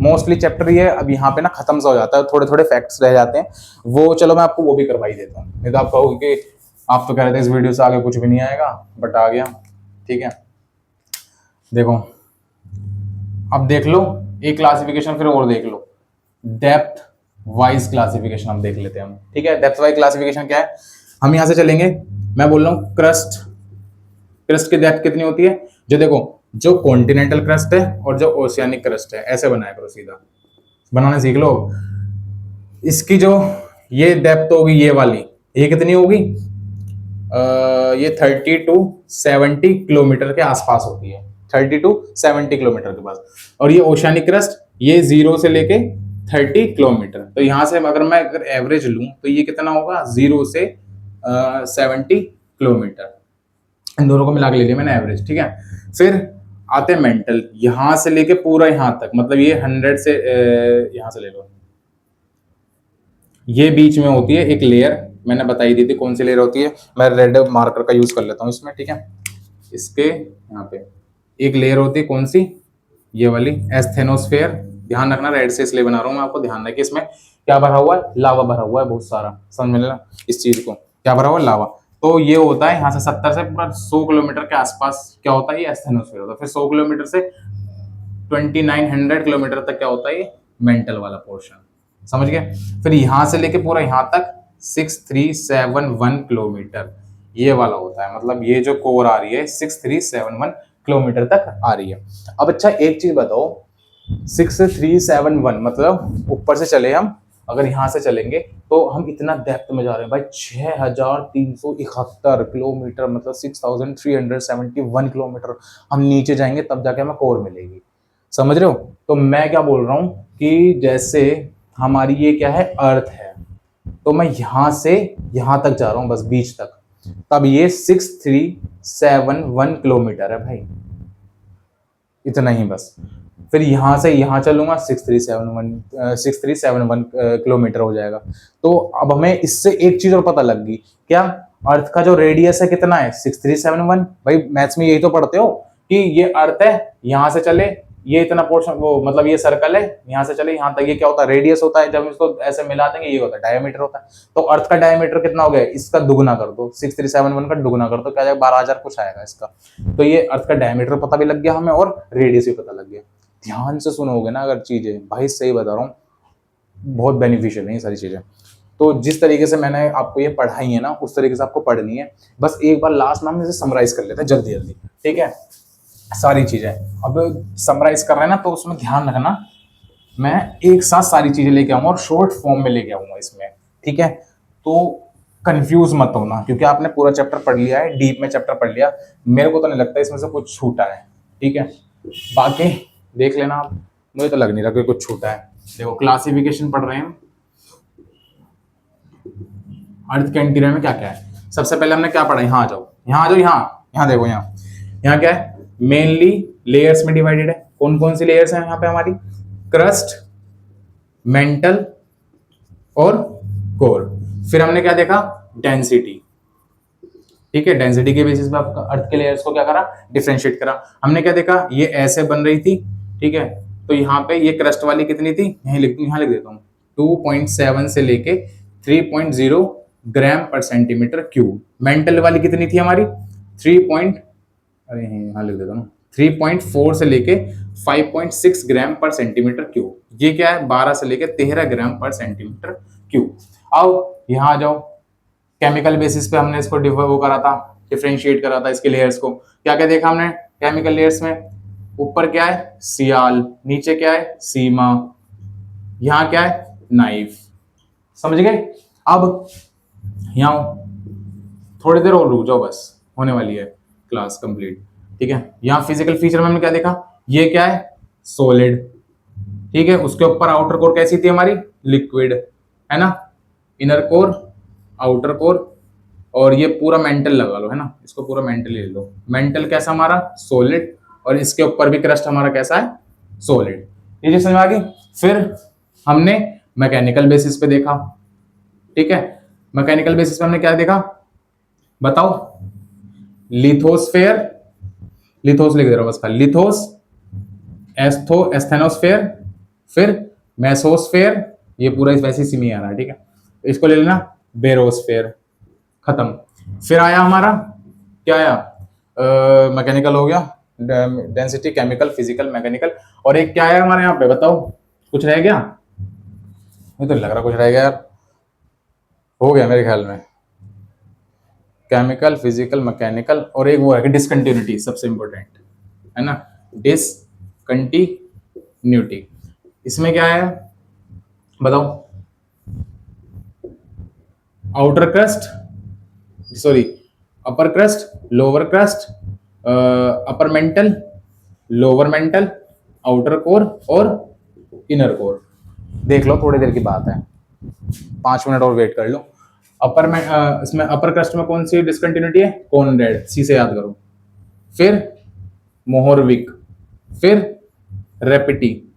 मोस्टली चैप्टर ये अब यहाँ पे ना खत्म सा हो जाता है, थोड़े थोड़े फैक्ट्स रह जाते हैं, वो चलो मैं आपको वो भी करवा ही देता हूँ। नहीं तो आप कहोगे कि आप तो कह रहे थे इस वीडियो से आगे कुछ भी नहीं आएगा, बट आ गया, ठीक है। देखो अब देख लो एक क्लासिफिकेशन फिर और देख लो, डेप्थ वाइज क्लासिफिकेशन हम देख लेते हैं हम, ठीक है। डेप्थ वाइज क्लासिफिकेशन क्या है? हम यहां से चलेंगे, मैं बोल रहा हूं क्रस्ट, क्रस्ट की डेप्थ कितनी होती है? जो देखो, जो कॉन्टिनेंटल क्रस्ट है और जो ओशियानिक क्रस्ट है, ऐसे बनाया करो, सीधा बनाना सीख लो। इसकी जो ये डेप्थ होगी ये वाली, ये कितनी होगी? ये 30 to 70 किलोमीटर के आसपास होती है, 30 to 70 किलोमीटर के पास। और ये ओशियानिक क्रस्ट ये 0 से लेके 30 किलोमीटर। तो यहां से अगर एवरेज लूं तो ये कितना होगा? 0 से 70 किलोमीटर, इन दोनों को मिला के ले लिया मैंने एवरेज, ठीक है। फिर आते हैं मेंटल, यहां से लेके पूरा यहां तक, मतलब ये 100 से यहां से ले लो, ये बीच में होती है एक लेयर, मैंने बताई दी थी कौन सी लेयर होती है, मैं रेड मार्कर का यूज कर लेता हूँ इसमें, ठीक है। इसके यहाँ पे एक लेयर होती है, कौन सी? ये वाली एस्थेनोस्फेयर। ध्यान रखना, रेड से इसलिए बना रहा हूँ मैं, आपको ध्यान रखिए इसमें क्या भरा हुआ है? लावा भरा हुआ है बहुत सारा, समझ में लेना इस चीज को, क्या भरा हुआ है? लावा। तो ये होता है यहाँ से 70 से पूरा 100 किलोमीटर के आसपास क्या होता है? ये एस्थेनोस्फेयर होता है। फिर 100 किलोमीटर से 2900 किलोमीटर तक क्या होता है? ये मेंटल वाला पोर्शन, समझ गए। फिर यहां से लेके पूरा यहां तक 6371 किलोमीटर ये वाला होता है, मतलब ये जो कोर आ रही है 6371 किलोमीटर तक आ रही है। अब अच्छा एक चीज बताओ, 6371 मतलब ऊपर से चले हम, अगर यहां से चलेंगे तो हम इतना डेप्थ में जा रहे हैं भाई, 6371 किलोमीटर, मतलब 6371 किलोमीटर हम नीचे जाएंगे तब जाके हमें कोर मिलेगी, समझ रहे हो। तो मैं क्या बोल रहा हूं कि जैसे हमारी ये क्या है? अर्थ है, तो मैं यहां से यहां तक जा रहा हूं बस बीच तक, तब ये 6371 किलोमीटर है भाई, इतना ही बस। फिर यहां से यहां चलूंगा 6371 किलोमीटर हो जाएगा। तो अब हमें इससे एक चीज और पता लग गई, क्या? अर्थ का जो रेडियस है कितना है? 6371। भाई मैथ्स में यही तो पढ़ते हो कि ये अर्थ है, यहां से चले ये इतना पोर्शन, वो मतलब ये सर्कल है, यहां से चले यहां तक, ये क्या होता है? रेडियस होता है। जब इसको ऐसे मिला देंगे ये होता है डायमीटर होता है। तो अर्थ का डायमीटर कितना हो गया? इसका दुगुना कर दो, 6371 का दुगुना कर दो, क्या जाएगा? 12000 कुछ आएगा इसका। तो ये अर्थ का डायमीटर पता भी लग गया हमें और रेडियस भी पता लग गया। ध्यान से सुनोगे ना अगर चीजें, भाई सही बता रहा हूँ, बहुत बेनिफिशियल है ये सारी चीजें। तो जिस तरीके से मैंने आपको ये पढ़ाई है ना, उस तरीके से आपको पढ़नी है। बस एक बार लास्ट में हम इसे समराइज कर लेते हैं जल्दी जल्दी, ठीक है। सारी चीजें अब समराइज कर रहे हैं ना, तो उसमें ध्यान रखना, मैं एक साथ सारी चीजें लेके आऊंगा और शॉर्ट फॉर्म में लेके आऊंगा इसमें, ठीक है। तो कंफ्यूज मत होना, क्योंकि आपने पूरा चैप्टर पढ़ लिया है, डीप में चैप्टर पढ़ लिया, मेरे को तो नहीं लगता इसमें से कुछ छूटा है, ठीक है। बाकी देख लेना आप, मुझे तो लग नहीं रहा कि कुछ छूटा है। देखो क्लासिफिकेशन पढ़ रहे हैं, अर्थ के इंटीरियर में क्या क्या है। सबसे पहले हमने क्या पढ़ा? यहाँ आ जाओ, यहाँ आ जाओ, यहाँ देखो, यहाँ क्या है? मेनली लेयर्स में डिवाइडेड है। कौन कौन सी लेयर्स हैं यहाँ पे हमारी? क्रस्ट, मेंटल और कोर। फिर हमने क्या देखा? डेंसिटी, ठीक है। डेंसिटी के बेसिस पे आपका अर्थ के लेयर्स को क्या करा? डिफरेंशिएट करा। हमने क्या देखा? ये ऐसे बन रही थी, ठीक है। तो यहाँ पे ये क्रस्ट वाली कितनी थी? यहाँ लिख देता हूँ, 2.7 से लेके 3.0 ग्राम पर सेंटीमीटर क्यूब। मेंटल वाली कितनी थी हमारी 3.4 से लेके 5.6 ग्राम पर सेंटीमीटर क्यूब। ये क्या है 12 से लेके 13 ग्राम पर सेंटीमीटर क्यूब। अब यहाँ आ जाओ, केमिकल बेसिस पे हमने इसको वो करा था, डिफरेंशिएट करा था इसके लेयर्स को। क्या क्या देखा हमने केमिकल लेयर्स में, ऊपर क्या है सियाल, नीचे क्या है सीमा, यहाँ क्या है नाइफ। समझ गए। अब यहाँ थोड़ी देर और रुक जाओ, बस होने वाली है क्लास कंप्लीट। ठीक है, यहाँ फिजिकल फीचर में हमने क्या देखा, ये क्या है सॉलिड। ठीक है, उसके ऊपर आउटर कोर कैसी थी हमारी लिक्विड, है ना, इनर कोर आउटर कोर, और ये पूरा मेंटल लगा लो, है ना, इसको पूरा मेंटल ले लो। मेंटल कैसा हमारा सॉलिड, और इसके ऊपर भी क्रस्ट हमारा कैसा है सॉलिड। ये चीज समझ में आ गई। फिर हमने मैकेनिकल बेसिस पे देखा। ठीक है, मैकेनिकल बेसिस पे हमने क्या देखा बताओ, लिथोस्फेयर, लिथोस लिख दे रहा हूं बस, लिथोस, एस्थेनोस्फेयर, फिर मेसोस्फेयर, ये पूरा इस वैसे ही आ रहा है। ठीक है, इसको ले लेना बेरोस्फेयर, खत्म। फिर आया हमारा क्या आया, मैकेनिकल हो गया, डेंसिटी, केमिकल, फिजिकल, मैकेनिकल, और एक क्या है हमारे यहाँ पे बताओ, कुछ रह गया, मुझे तो लग रहा कुछ रह गया यार, हो गया मेरे ख्याल में, केमिकल, फिजिकल, मैकेनिकल, और एक वो है कि डिसकंटिन्यूटी सबसे इंपॉर्टेंट है ना, डिसकंटिन्यूटी। इसमें क्या है बताओ, outer crust, sorry upper crust, lower crust, upper mantle, lower mantle, outer core और इनर कोर। देख लो थोड़ी देर की बात है, 5 मिनट और वेट कर लो। अपर में इसमें अपर क्रस्ट में कौन सी डिसकंटिन्यूटी है, कॉनरेड, सी से याद करो। फिर मोहरविक, फिर रेपिटी,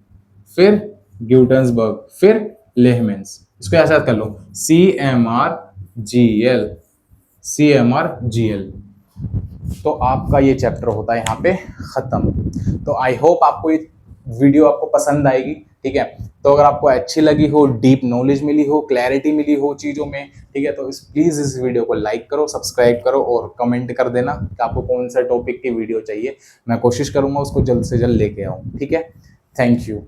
फिर ग्यूटेंसबर्ग, फिर लेहमेंस। इसको ऐसा याद कर लो, CMRGL, CMRGL। तो आपका ये चैप्टर होता है यहाँ पे खत्म। तो आई होप आपको ये वीडियो आपको पसंद आएगी। ठीक है, तो अगर आपको अच्छी लगी हो, डीप नॉलेज मिली हो, क्लैरिटी मिली हो चीज़ों में, ठीक है, तो प्लीज़ इस वीडियो को लाइक करो, सब्सक्राइब करो और कमेंट कर देना कि आपको कौन सा टॉपिक की वीडियो चाहिए। मैं कोशिश करूँगा उसको जल्द से जल्द लेके आऊँ। ठीक है, थैंक यू।